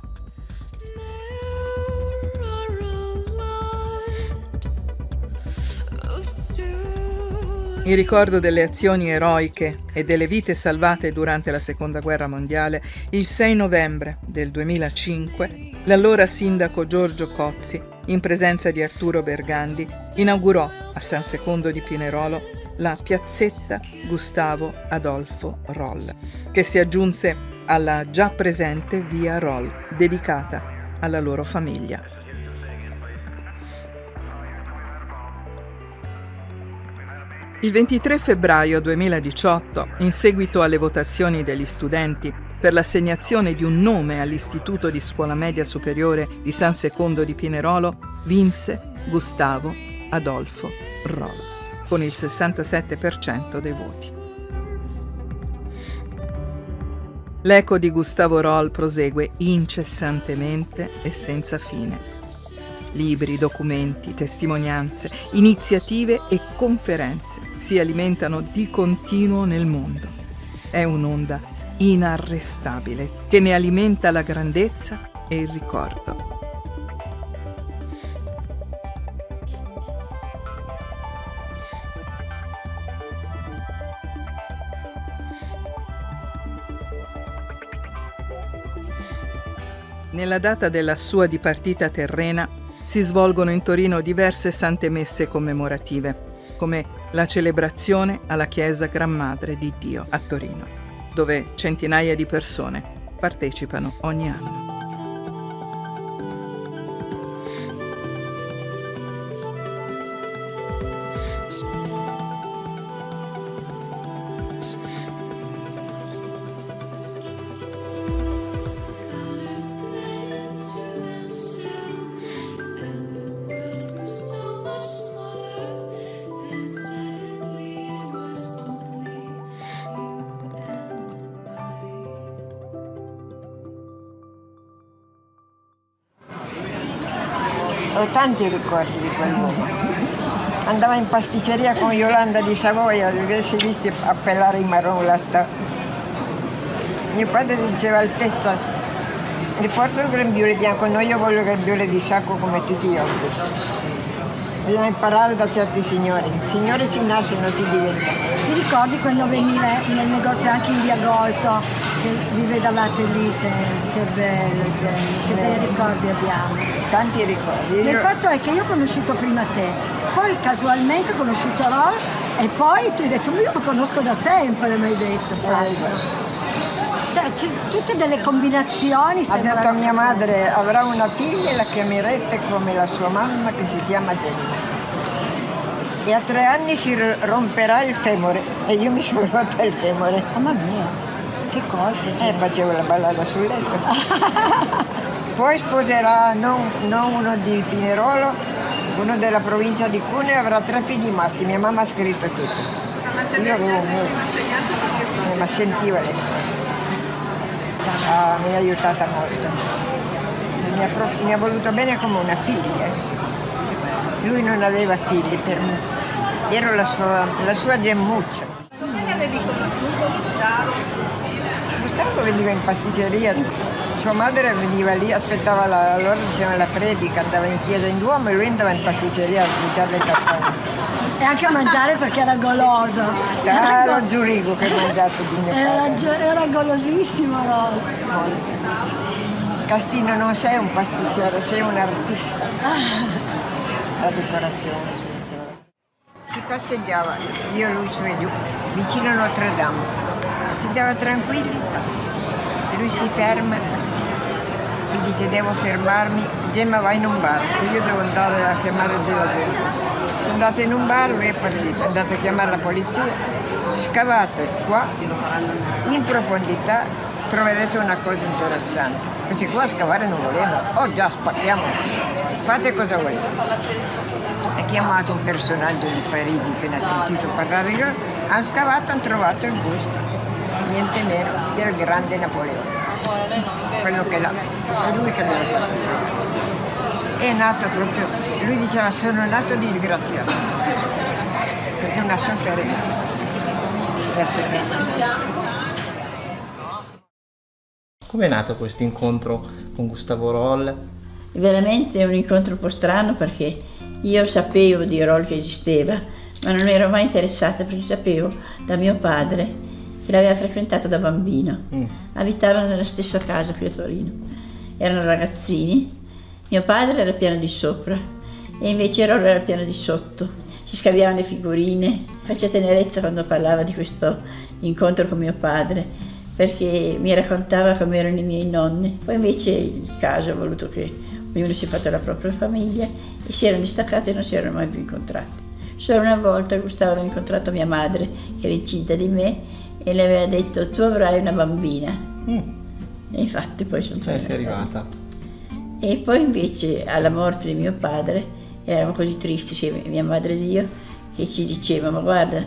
In ricordo delle azioni eroiche e delle vite salvate durante la Seconda Guerra Mondiale, il 6 novembre del 2005, l'allora sindaco Giorgio Cozzi, in presenza di Arturo Bergandi, inaugurò a San Secondo di Pinerolo la piazzetta Gustavo Adolfo Roll, che si aggiunse alla già presente via Roll, dedicata alla loro famiglia. Il 23 febbraio 2018, in seguito alle votazioni degli studenti per l'assegnazione di un nome all'Istituto di Scuola Media Superiore di San Secondo di Pinerolo, vinse Gustavo Adolfo Roll, con il 67% dei voti. L'eco di Gustavo Roll prosegue incessantemente e senza fine. Libri, documenti, testimonianze, iniziative e conferenze si alimentano di continuo nel mondo. È un'onda inarrestabile che ne alimenta la grandezza e il ricordo. Nella data della sua dipartita terrena si svolgono in Torino diverse sante messe commemorative, come la celebrazione alla Chiesa Gran Madre di Dio a Torino, dove centinaia di persone partecipano ogni anno. Ho tanti ricordi di quell'uomo. Andava in pasticceria con Yolanda di Savoia, li avessi visti appellare i marron la sta. Mio padre diceva al testa, gli porto il grembiule bianco, no, io voglio il grembiule di sacco come tutti gli altri. Bisogna imparare da certi signori. Signori si nasce, non si diventa. Ti ricordi quando veniva nel negozio anche in via Goito, che vi vedevate lì sempre? Che bello, Jenny, che bei ricordi abbiamo. Tanti ricordi. Il fatto è che io ho conosciuto prima te, poi casualmente ho conosciuto Roll e poi tu hai detto, io lo conosco da sempre, mi hai detto. Cioè, tutte delle combinazioni. Ha detto a mia madre, avrà una figlia e la chiamerete come la sua mamma che si chiama Jenny. E a 3 anni si romperà il femore e io mi sono rotta il femore. Mamma mia, che colpo. Facevo la ballata sul letto. Poi sposerà non uno di Pinerolo, uno della provincia di Cuneo, avrà 3 figli maschi. Mia mamma ha scritto tutto. Io avevo un muro, ma sentiva le cose. Mi ha aiutata molto. Mi ha voluto bene come una figlia. Lui non aveva figli, per me. Ero la sua gemmuccia. Come l'avevi conosciuto Gustavo? Gustavo veniva in pasticceria. Sua madre veniva lì, aspettava allora diceva la predica, andava in chiesa in Duomo e lui andava in pasticceria a buttare le cappelle. E anche a mangiare perché era goloso. Caro Giurigo che ha mangiato di mio padre. Era golosissimo Roll. Castino, non sei un pasticcere, sei un artista. La decorazione. Si passeggiava, io lui su e giù, vicino a Notre Dame. Passeggiava tranquilli, lui si ferma. Mi dice devo fermarmi, Gemma vai in un bar, che io devo andare a chiamare della gente. Sono andata in un bar, lui è partito, è andato a chiamare la polizia, scavate qua, in profondità troverete una cosa interessante. Questi qua a scavare non volevano, già spacchiamo, fate cosa volete. Ha chiamato un personaggio di Parigi che ne ha sentito parlare, hanno scavato, hanno trovato il busto, niente meno del grande Napoleone. Quello che l'ha, è lui che me l'ha fatto trovare. è nato proprio, lui diceva sono nato disgraziato, perché è una sofferente. Come è nato questo incontro con Gustavo Roll? Veramente è un incontro un po' strano perché io sapevo di Roll che esisteva, ma non ero mai interessata perché sapevo da mio padre che l'aveva frequentato da bambino. Abitavano nella stessa casa qui a Torino. Erano ragazzini, mio padre era al piano di sopra e invece Roll era al piano di sotto. Si scambiavano le figurine, faceva tenerezza quando parlava di questo incontro con mio padre, perché mi raccontava come erano i miei nonni. Poi invece il caso ha voluto che ognuno si è fatto la propria famiglia e si erano distaccati e non si erano mai più incontrati. Solo una volta Gustavo aveva incontrato mia madre, che era incinta di me, e le aveva detto tu avrai una bambina. E infatti poi sono Sei arrivata. E poi invece alla morte di mio padre eravamo così tristi, sia mia madre ed io, che ci diceva ma guarda,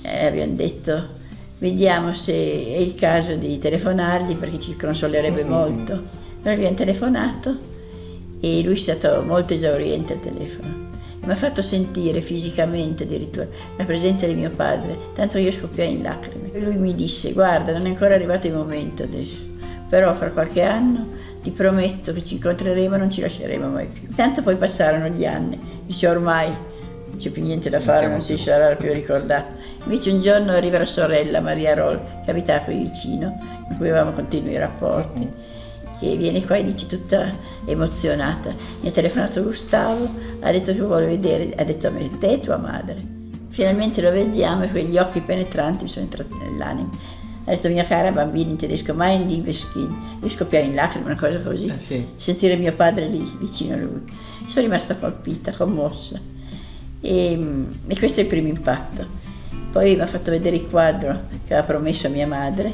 abbiamo detto vediamo se è il caso di telefonargli perché ci consolerebbe molto. Allora abbiamo telefonato e lui è stato molto esauriente al telefono. Mi ha fatto sentire fisicamente addirittura la presenza di mio padre, tanto io scoppiai in lacrime. E lui mi disse guarda non è ancora arrivato il momento adesso, però fra qualche anno ti prometto che ci incontreremo e non ci lasceremo mai più. Tanto poi passarono gli anni, dice ormai non c'è più niente da fare, non si sarà più ricordato. Invece un giorno arriva la sorella Maria Roll, che abitava qui vicino, con cui avevamo continui rapporti, e viene qua e dice tutta emozionata, mi ha telefonato Gustavo, ha detto che vuole vedere, ha detto a me, te e tua madre. Finalmente lo vediamo e quegli occhi penetranti mi sono entrati nell'anima. Ha detto mia cara bambina in tedesco, mein liebes Kind, io scoppiai in lacrime, una cosa così, sentire mio padre lì vicino a lui. Sono rimasta colpita, commossa e questo è il primo impatto. Poi mi ha fatto vedere il quadro che aveva promesso a mia madre.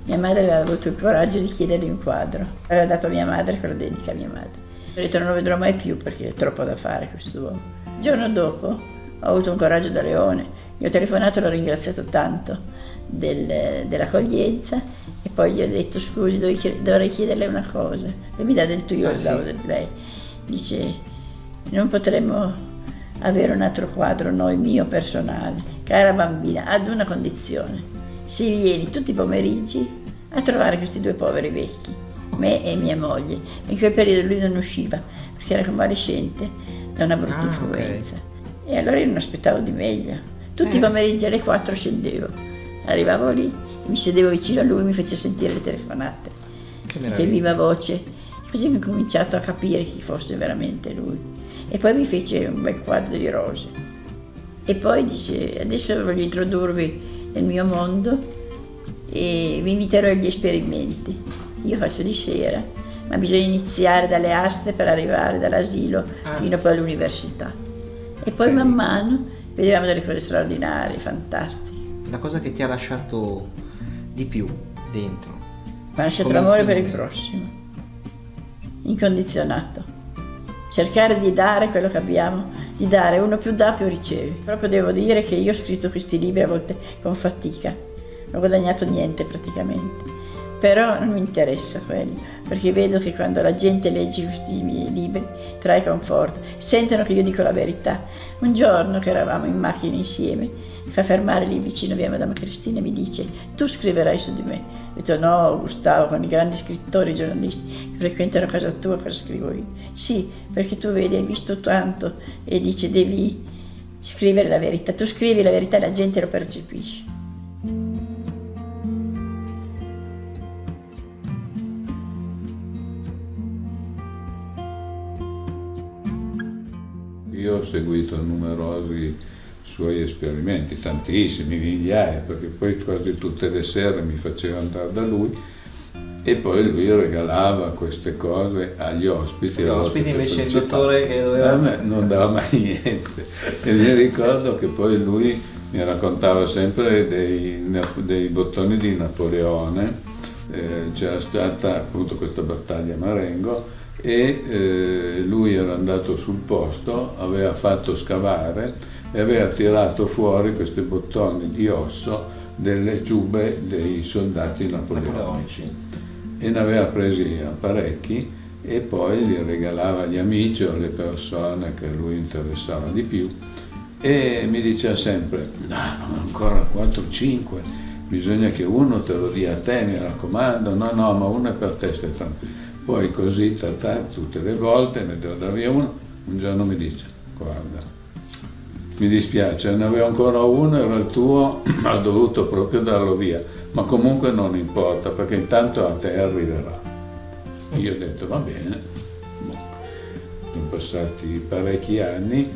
Mia madre aveva avuto il coraggio di chiedergli un quadro. Aveva dato a mia madre, che lo dedica a mia madre. Ho detto non lo vedrò mai più perché è troppo da fare quest'uomo. Il giorno dopo ho avuto un coraggio da leone. Gli ho telefonato e l'ho ringraziato tanto dell'accoglienza e poi gli ho detto scusi dovrei chiederle una cosa. E mi dà del tu, io parlavo di lei. Dice non potremmo avere un altro quadro noi mio personale, cara bambina, ad una condizione: se vieni tutti i pomeriggi a trovare questi due poveri vecchi, me e mia moglie. In quel periodo lui non usciva perché era convalescente da una brutta influenza. E allora io non aspettavo di meglio. Tutti i pomeriggi alle 4 scendevo, arrivavo lì, mi sedevo vicino a lui, mi faceva sentire le telefonate, che viva voce, così ho cominciato a capire chi fosse veramente lui. E poi mi fece un bel quadro di rose. E poi dice, adesso voglio introdurvi nel mio mondo e vi inviterò agli esperimenti. Io faccio di sera, ma bisogna iniziare dalle aste per arrivare dall'asilo fino poi all'università. E poi man mano vedevamo delle cose straordinarie, fantastiche. La cosa che ti ha lasciato di più dentro? Mi ha lasciato l'amore per il prossimo, incondizionato. Cercare di dare quello che abbiamo, di dare, uno più dà più riceve. Proprio devo dire che io ho scritto questi libri a volte con fatica, non ho guadagnato niente praticamente, però non mi interessa quello, perché vedo che quando la gente legge questi miei libri trae conforto, sentono che io dico la verità. Un giorno che eravamo in macchina insieme, mi fa fermare lì vicino via Madama Cristina e mi dice tu scriverai su di me. Ho detto no Gustavo, con i grandi scrittori, i giornalisti che frequentano casa tua, cosa scrivo io? Sì, perché tu vedi, hai visto tanto e dice devi scrivere la verità, tu scrivi la verità e la gente lo percepisce. Io ho seguito numerosi suoi esperimenti, tantissimi, migliaia, perché poi quasi tutte le sere mi faceva andare da lui e poi lui regalava queste cose agli ospiti. Gli ospiti invece il dottore che doveva... A me non dava mai niente e mi ricordo che poi lui mi raccontava sempre dei bottoni di Napoleone, c'era stata appunto questa battaglia a Marengo e lui era andato sul posto, aveva fatto scavare e aveva tirato fuori questi bottoni di osso delle giubbe dei soldati napoleonici e ne aveva presi parecchi e poi li regalava agli amici o alle persone che a lui interessava di più, e mi diceva sempre: no, ancora 4-5, bisogna che uno te lo dia a te, mi raccomando, no, ma uno è per te, Stefano. Poi così, tutte le volte ne devo dar via uno. Un giorno mi dice: guarda, mi dispiace, ne avevo ancora uno, era il tuo, ho dovuto proprio darlo via, ma comunque non importa, perché intanto a te arriverà. Io ho detto: va bene. Sono passati parecchi anni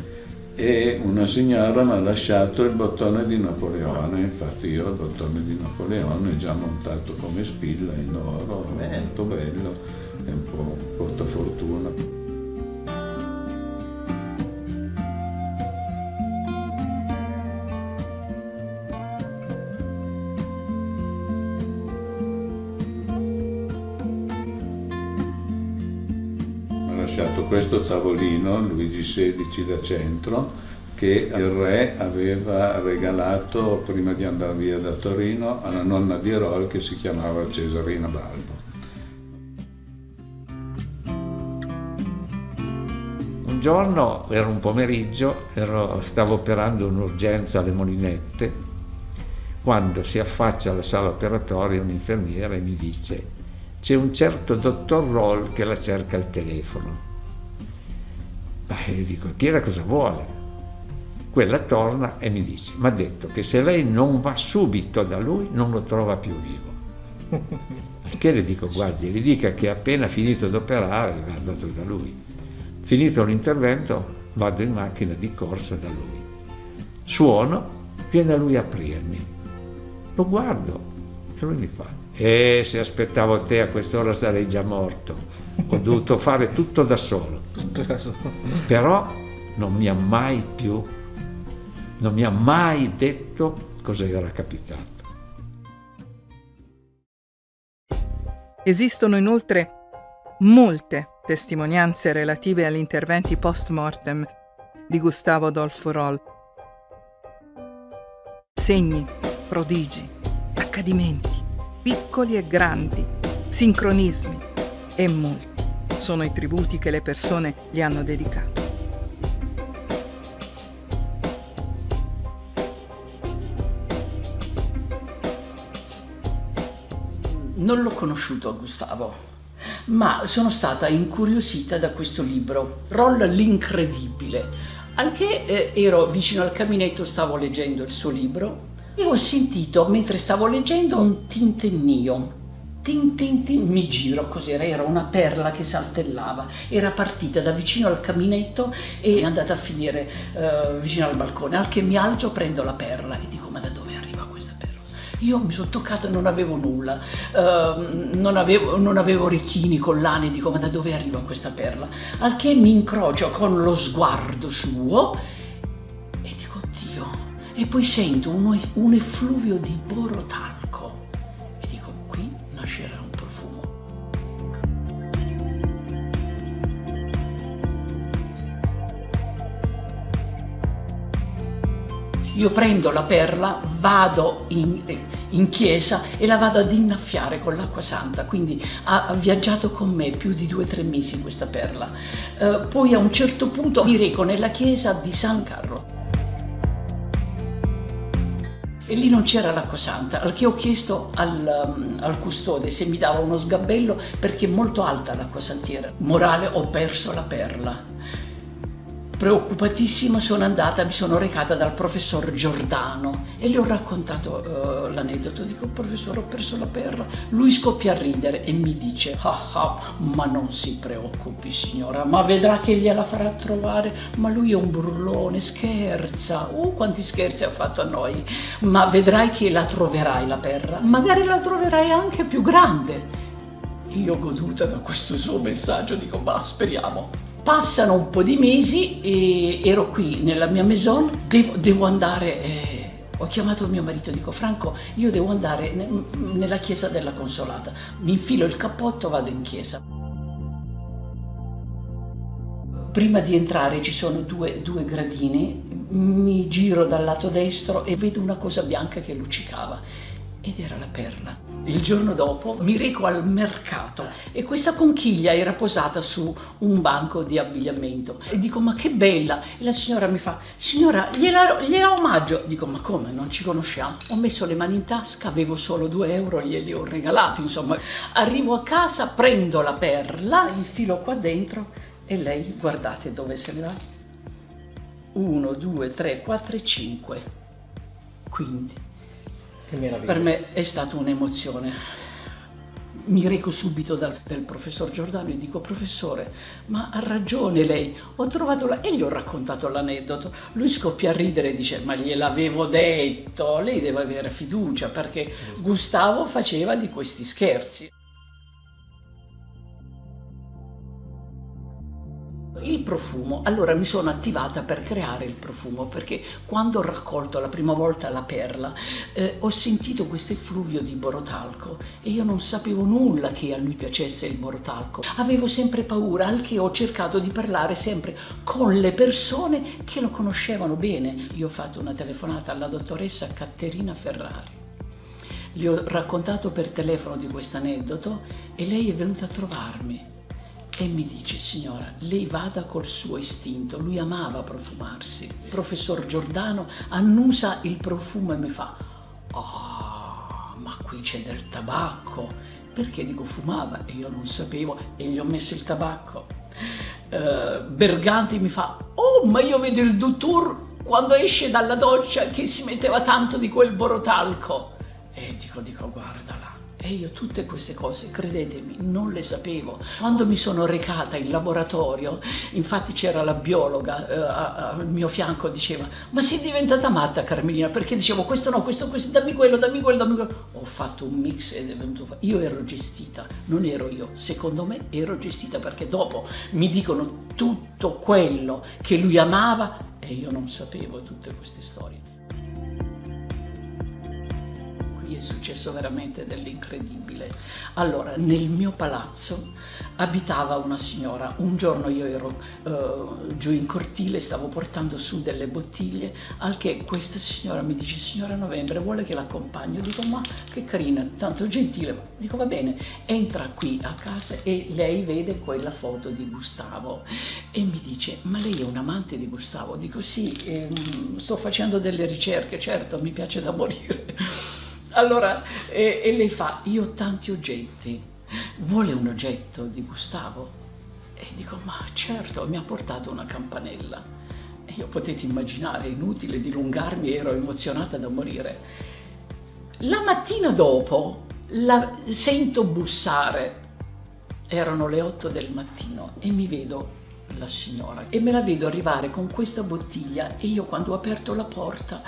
e una signora mi ha lasciato il bottone di Napoleone. Infatti io ho il bottone di Napoleone già montato come spilla in oro, molto bello, è un po' portafortuna. Questo tavolino Luigi XVI da centro, che il re aveva regalato prima di andare via da Torino alla nonna di Erol, che si chiamava Cesarina Balbo. Un giorno, era un pomeriggio, stavo operando un'urgenza alle Molinette, quando si affaccia alla sala operatoria un'infermiera e mi dice: c'è un certo dottor Roll che la cerca al telefono. E gli dico: chieda cosa vuole. Quella torna e mi dice: mi ha detto che se lei non va subito da lui non lo trova più vivo. Al che le dico: guardi, gli dica che appena finito di operare è andato da lui. Finito l'intervento vado in macchina di corsa da lui. Suono, viene lui a aprirmi. Lo guardo e lui mi fa: se aspettavo te a quest'ora sarei già morto. Ho dovuto fare tutto da solo. Però non mi ha mai detto cosa era capitato. Esistono inoltre molte testimonianze relative agli interventi post-mortem di Gustavo Adolfo Roll. Segni, prodigi, accadimenti, piccoli e grandi, sincronismi e molti sono i tributi che le persone gli hanno dedicato. Non l'ho conosciuto Gustavo, ma sono stata incuriosita da questo libro, Roll l'incredibile, al che ero vicino al caminetto, stavo leggendo il suo libro e ho sentito, mentre stavo leggendo, un tintennio. Tin tin tin, mi giro, cos'era? Era una perla che saltellava, era partita da vicino al caminetto e è andata a finire vicino al balcone, al che mi alzo, prendo la perla e dico: ma da dove arriva questa perla? Io mi sono toccata, non avevo nulla, non avevo orecchini, collane, dico: ma da dove arriva questa perla? Al che mi incrocio con lo sguardo suo e dico: Dio, e poi sento un effluvio di borotalco. Nascerà un profumo. Io prendo la perla, vado in chiesa e la vado ad innaffiare con l'acqua santa, quindi ha viaggiato con me più di 2-3 mesi questa perla. Poi a un certo punto mi reco nella chiesa di San Carlo. E lì non c'era l'acqua santa, al che ho chiesto al custode se mi dava uno sgabello, perché è molto alta l'acqua santiera. Morale, ho perso la perla. Preoccupatissima sono andata, mi sono recata dal professor Giordano e le ho raccontato l'aneddoto. Dico: professore, ho perso la perla. Lui scoppia a ridere e mi dice: ma non si preoccupi signora, ma vedrà che gliela farà trovare, ma lui è un burlone, scherza. Quanti scherzi ha fatto a noi, ma vedrai che la troverai la perla, magari la troverai anche più grande. Io goduta da questo suo messaggio dico: ma speriamo. Passano un po' di mesi e ero qui nella mia maison, devo andare, ho chiamato mio marito, dico: Franco, io devo andare nella chiesa della Consolata, mi infilo il cappotto, vado in chiesa. Prima di entrare ci sono due gradini, mi giro dal lato destro e vedo una cosa bianca che luccicava ed era la perla. Il giorno dopo mi reco al mercato e questa conchiglia era posata su un banco di abbigliamento e dico ma che bella, e la signora mi fa signora gliela omaggio, dico ma come, non ci conosciamo? Ho messo le mani in tasca, avevo solo 2 euro, glieli ho regalati, insomma. Arrivo a casa, prendo la perla, infilo qua dentro e lei guardate dove se ne va, 1, 2, 3, 4 e 5, quindi per me è stata un'emozione. Mi reco subito dal professor Giordano e dico professore, ma ha ragione lei, ho trovato e gli ho raccontato l'aneddoto. Lui scoppia a ridere e dice ma gliel'avevo detto, lei deve avere fiducia perché Gustavo faceva di questi scherzi. Il profumo, allora mi sono attivata per creare il profumo perché quando ho raccolto la prima volta la perla ho sentito questo effluvio di borotalco e io non sapevo nulla che a lui piacesse il borotalco. Avevo sempre paura, al che ho cercato di parlare sempre con le persone che lo conoscevano bene. Io ho fatto una telefonata alla dottoressa Caterina Ferrari. Le ho raccontato per telefono di questo aneddoto e lei è venuta a trovarmi. E mi dice, signora, lei vada col suo istinto, lui amava profumarsi. Il professor Giordano annusa il profumo e mi fa, ma qui c'è del tabacco. Perché dico fumava e io non sapevo e gli ho messo il tabacco. Berganti mi fa, ma io vedo il dottor quando esce dalla doccia che si metteva tanto di quel borotalco. E dico, guarda là. E io tutte queste cose, credetemi, non le sapevo. Quando mi sono recata in laboratorio, infatti c'era la biologa al mio fianco, diceva ma sei diventata matta Carmelina, perché dicevo questo no, questo, dammi quello, dammi quello, dammi quello. Ho fatto un mix ed è venuto. Io ero gestita, non ero io, secondo me ero gestita perché dopo mi dicono tutto quello che lui amava e io non sapevo tutte queste storie. È successo veramente dell'incredibile. Allora, nel mio palazzo abitava una signora. Un giorno io ero giù in cortile, stavo portando su delle bottiglie, al che questa signora mi dice, signora Novembre, vuole che l'accompagno? Dico, ma che carina, tanto gentile. Dico, va bene, entra qui a casa e lei vede quella foto di Gustavo e mi dice, ma lei è un amante di Gustavo? Dico, sì, sto facendo delle ricerche, certo, mi piace da morire. Allora, e lei fa, io ho tanti oggetti, vuole un oggetto di Gustavo? E dico, ma certo, mi ha portato una campanella. E io potete immaginare, è inutile dilungarmi, ero emozionata da morire. La mattina dopo la sento bussare, erano le 8 del mattino e mi vedo la signora e me la vedo arrivare con questa bottiglia e io quando ho aperto la porta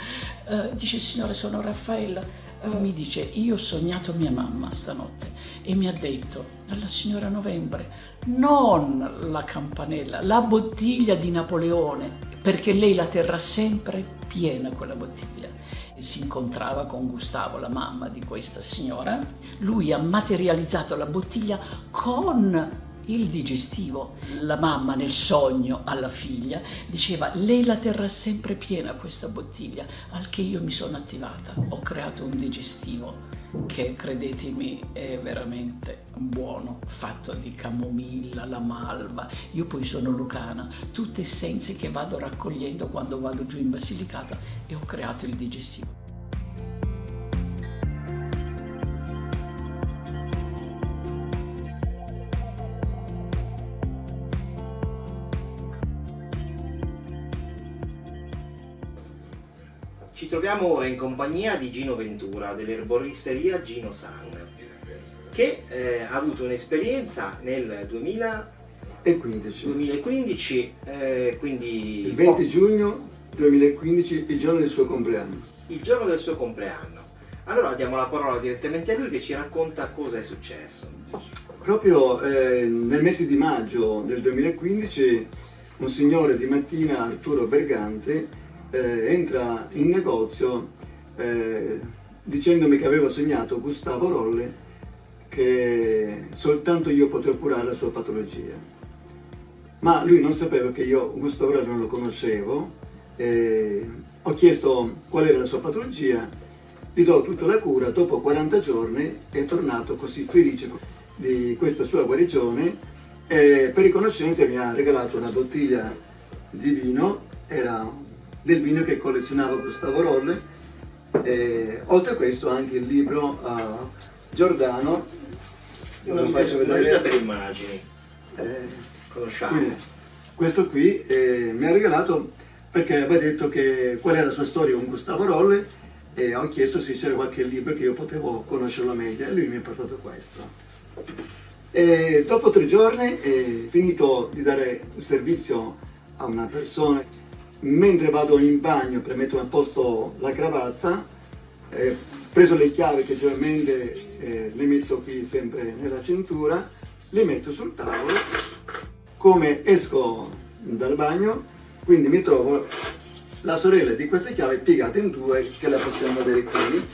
dice, signora, sono Raffaella. Mi dice, io ho sognato mia mamma stanotte e mi ha detto, dalla signora Novembre, non la campanella, la bottiglia di Napoleone, perché lei la terrà sempre piena quella bottiglia. E si incontrava con Gustavo, la mamma di questa signora, lui ha materializzato la bottiglia con il digestivo. La mamma nel sogno alla figlia diceva, lei la terrà sempre piena questa bottiglia, al che io mi sono attivata, ho creato un digestivo che, credetemi, è veramente buono, fatto di camomilla, la malva, io poi sono lucana, tutte essenze che vado raccogliendo quando vado giù in Basilicata e ho creato il digestivo. Ci troviamo ora in compagnia di Gino Ventura dell'erboristeria Gino San, che ha avuto un'esperienza nel 2015, quindi il 20 giugno 2015, il giorno del suo compleanno. Il giorno del suo compleanno. Allora diamo la parola direttamente a lui che ci racconta cosa è successo. Proprio nel mese di maggio del 2015 un signore di mattina, Arturo Bergante, entra in negozio dicendomi che avevo sognato Gustavo Rolle, che soltanto io potevo curare la sua patologia. Ma lui non sapeva che io Gustavo Rolle non lo conoscevo. Ho chiesto qual era la sua patologia gli do tutta la cura, dopo 40 giorni è tornato così felice di questa sua guarigione e per riconoscenza mi ha regalato una bottiglia di vino, era del vino che collezionava Gustavo Roll, e oltre a questo anche il libro Giordano, Una vita per immagini. Conosciamo. Quindi, questo qui mi ha regalato perché aveva detto che qual era la sua storia con Gustavo Roll e ho chiesto se c'era qualche libro che io potevo conoscerlo meglio e lui mi ha portato questo. E dopo 3 giorni, finito di dare un servizio a una persona, mentre vado in bagno per mettere a posto la cravatta, preso le chiavi che generalmente le metto qui sempre nella cintura, le metto sul tavolo, come esco dal bagno, quindi mi trovo la sorella di queste chiavi piegata in 2, che la possiamo vedere qui.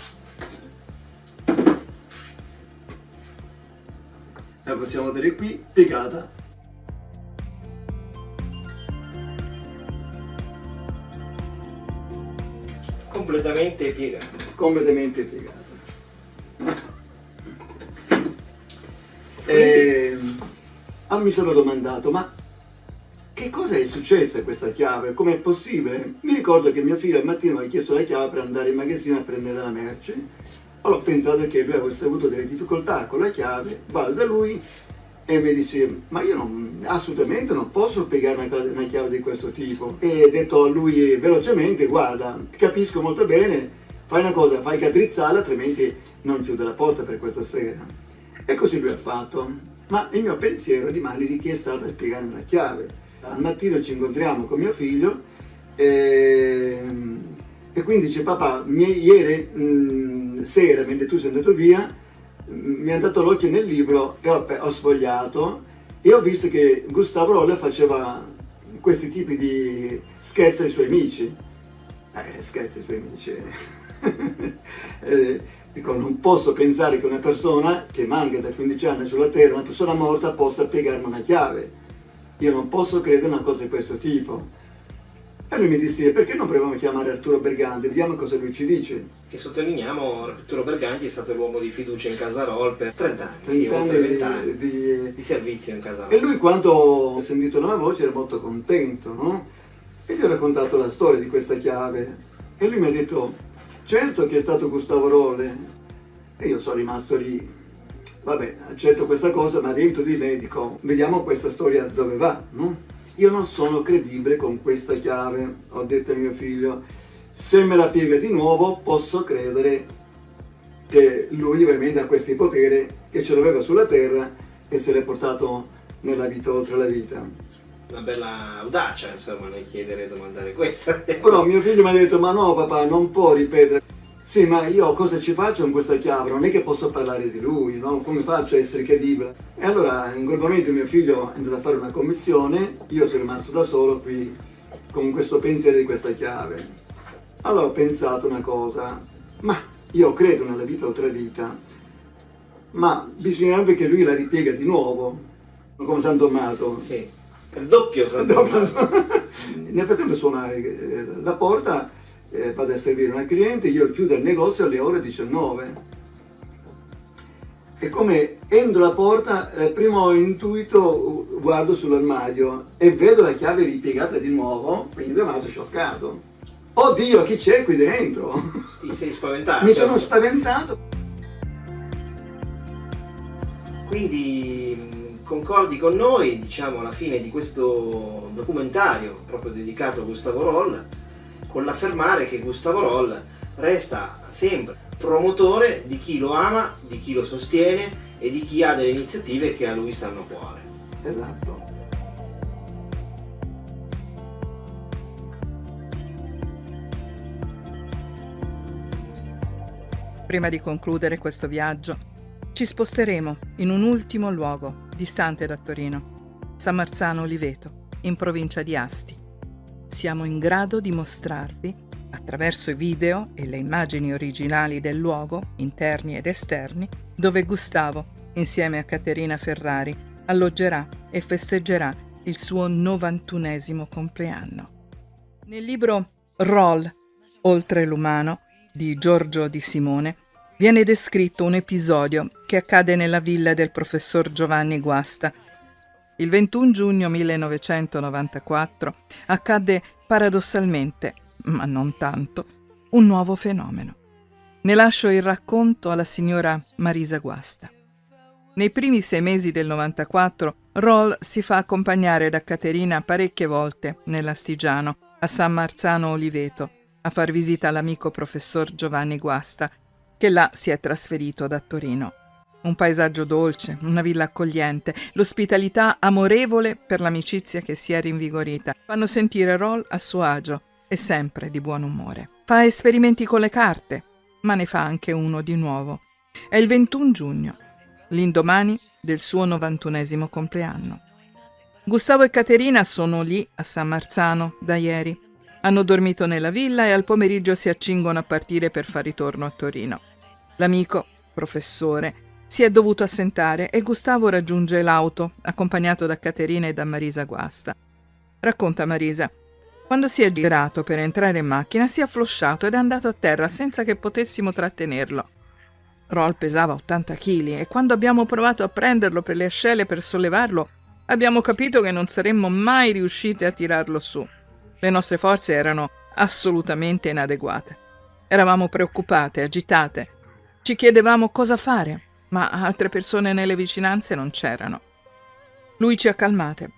La possiamo vedere qui, piegata. Completamente piegata. Completamente piegata. E mi sono domandato, ma che cosa è successo a questa chiave? Com'è possibile? Mi ricordo che mio figlio al mattino mi ha chiesto la chiave per andare in magazzino a prendere la merce. Allora ho pensato che lui avesse avuto delle difficoltà con la chiave, vado da lui e mi dice, ma io assolutamente non posso piegare una chiave di questo tipo. E ho detto a lui velocemente, guarda, capisco molto bene, fai una cosa, fai cadrizzarla, altrimenti non chiudo la porta per questa sera. E così lui ha fatto. Ma il mio pensiero rimane di chi è stato a spiegarmi la chiave. Al mattino ci incontriamo con mio figlio e quindi dice, papà, ieri sera, mentre tu sei andato via, mi è dato l'occhio nel libro e ho sfogliato e ho visto che Gustavo Roll faceva questi tipi di scherzi ai suoi amici. Scherzi ai suoi amici. Dico, non posso pensare che una persona che manca da 15 anni sulla terra, una persona morta, possa piegarmi una chiave. Io non posso credere una cosa di questo tipo. E lui mi disse, perché non proviamo a chiamare Arturo Berganti, vediamo cosa lui ci dice. Che sottolineiamo, Arturo Berganti è stato l'uomo di fiducia in Casa Roll per 30 anni, 30 oltre anni 20 anni di servizio in Casa Roll. E lui, quando ho sentito la mia voce, era molto contento, no? E gli ho raccontato la storia di questa chiave. E lui mi ha detto, certo che è stato Gustavo Roll. E io sono rimasto lì. Vabbè, accetto questa cosa, ma dentro di me dico, vediamo questa storia dove va, no? Io non sono credibile con questa chiave, ho detto a mio figlio, se me la piega di nuovo posso credere che lui veramente ha questi poteri, che ce l'aveva sulla terra e se l'è portato nella vita oltre la vita. Una bella audacia, insomma, nel chiedere e domandare questa. Però mio figlio mi ha detto, ma no papà, non può ripetere. Sì, ma io cosa ci faccio con questa chiave? Non è che posso parlare di lui, no? Come faccio a essere credibile? E allora in quel momento mio figlio è andato a fare una commissione, io sono rimasto da solo qui con questo pensiero di questa chiave. Allora ho pensato una cosa, ma io credo nella vita oltre vita, ma bisognerebbe che lui la ripiega di nuovo, come San Tommaso. Sì, il doppio San Tommaso. Nel frattempo suona la porta, vado a servire una cliente, io chiudo il negozio alle ore 19 e come entro la porta, il primo intuito guardo sull'armadio e vedo la chiave ripiegata di nuovo, quindi rimasto scioccato. Oddio, chi c'è qui dentro? Ti sei spaventato? Mi sono spaventato. Quindi concordi con noi, diciamo, alla fine di questo documentario proprio dedicato a Gustavo Roll, con l'affermare che Gustavo Roll resta sempre promotore di chi lo ama, di chi lo sostiene e di chi ha delle iniziative che a lui stanno a cuore. Esatto. Prima di concludere questo viaggio, ci sposteremo in un ultimo luogo, distante da Torino, San Marzano Oliveto, in provincia di Asti. Siamo in grado di mostrarvi, attraverso i video e le immagini originali del luogo, interni ed esterni, dove Gustavo, insieme a Caterina Ferrari, alloggerà e festeggerà il suo 91esimo compleanno. Nel libro Roll, oltre l'umano, di Giorgio Di Simone viene descritto un episodio che accade nella villa del professor Giovanni Guasta. Il 21 giugno 1994 accadde paradossalmente, ma non tanto, un nuovo fenomeno. Ne lascio il racconto alla signora Marisa Guasta. Nei primi 6 mesi del 94, Roll si fa accompagnare da Caterina parecchie volte nell'Astigiano, a San Marzano Oliveto, a far visita all'amico professor Giovanni Guasta, che là si è trasferito da Torino. Un paesaggio dolce, una villa accogliente, l'ospitalità amorevole per l'amicizia che si è rinvigorita, fanno sentire Roll a suo agio e sempre di buon umore. Fa esperimenti con le carte, ma ne fa anche uno di nuovo. È il 21 giugno, l'indomani del suo 91esimo compleanno. Gustavo e Caterina sono lì a San Marzano da ieri. Hanno dormito nella villa e al pomeriggio si accingono a partire per far ritorno a Torino. L'amico, professore, si è dovuto assentare e Gustavo raggiunge l'auto, accompagnato da Caterina e da Marisa Guasta. Racconta Marisa: quando si è girato per entrare in macchina si è afflosciato ed è andato a terra senza che potessimo trattenerlo. Roll pesava 80 kg e quando abbiamo provato a prenderlo per le ascelle per sollevarlo, abbiamo capito che non saremmo mai riusciti a tirarlo su. Le nostre forze erano assolutamente inadeguate. Eravamo preoccupate, agitate. Ci chiedevamo cosa fare, ma altre persone nelle vicinanze non c'erano. Lui ci ha calmate.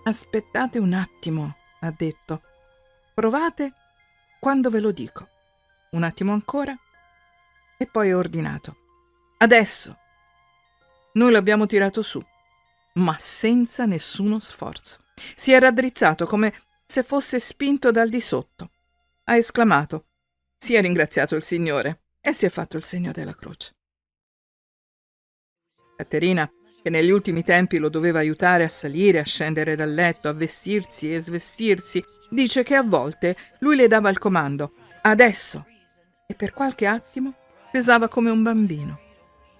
«Aspettate un attimo», ha detto. «Provate quando ve lo dico. Un attimo ancora». E poi ha ordinato: «Adesso». Noi l'abbiamo tirato su, ma senza nessuno sforzo. Si è raddrizzato come se fosse spinto dal di sotto. Ha esclamato: «Si è ringraziato il Signore», e si è fatto il segno della croce. Caterina, che negli ultimi tempi lo doveva aiutare a salire, a scendere dal letto, a vestirsi e svestirsi, dice che a volte lui le dava il comando: «Adesso!» e per qualche attimo pesava come un bambino.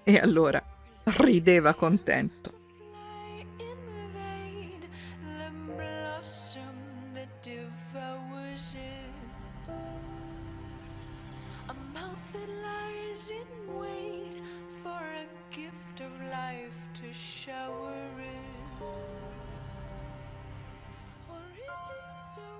E allora rideva contento.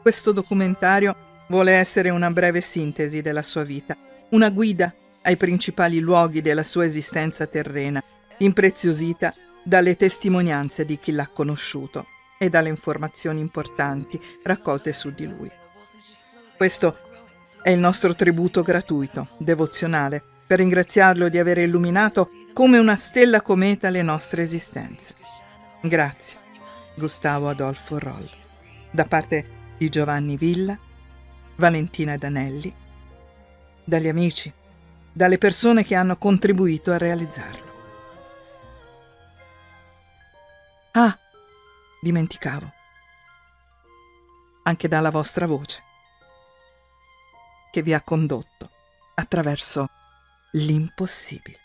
Questo documentario vuole essere una breve sintesi della sua vita, una guida ai principali luoghi della sua esistenza terrena, impreziosita dalle testimonianze di chi l'ha conosciuto e dalle informazioni importanti raccolte su di lui. Questo è il nostro tributo gratuito, devozionale, per ringraziarlo di aver illuminato come una stella cometa le nostre esistenze. Grazie, Gustavo Adolfo Roll. Da parte di Giovanni Villa, Valentina Danelli, dagli amici, dalle persone che hanno contribuito a realizzarlo. Ah, dimenticavo, anche dalla vostra voce, che vi ha condotto attraverso l'impossibile.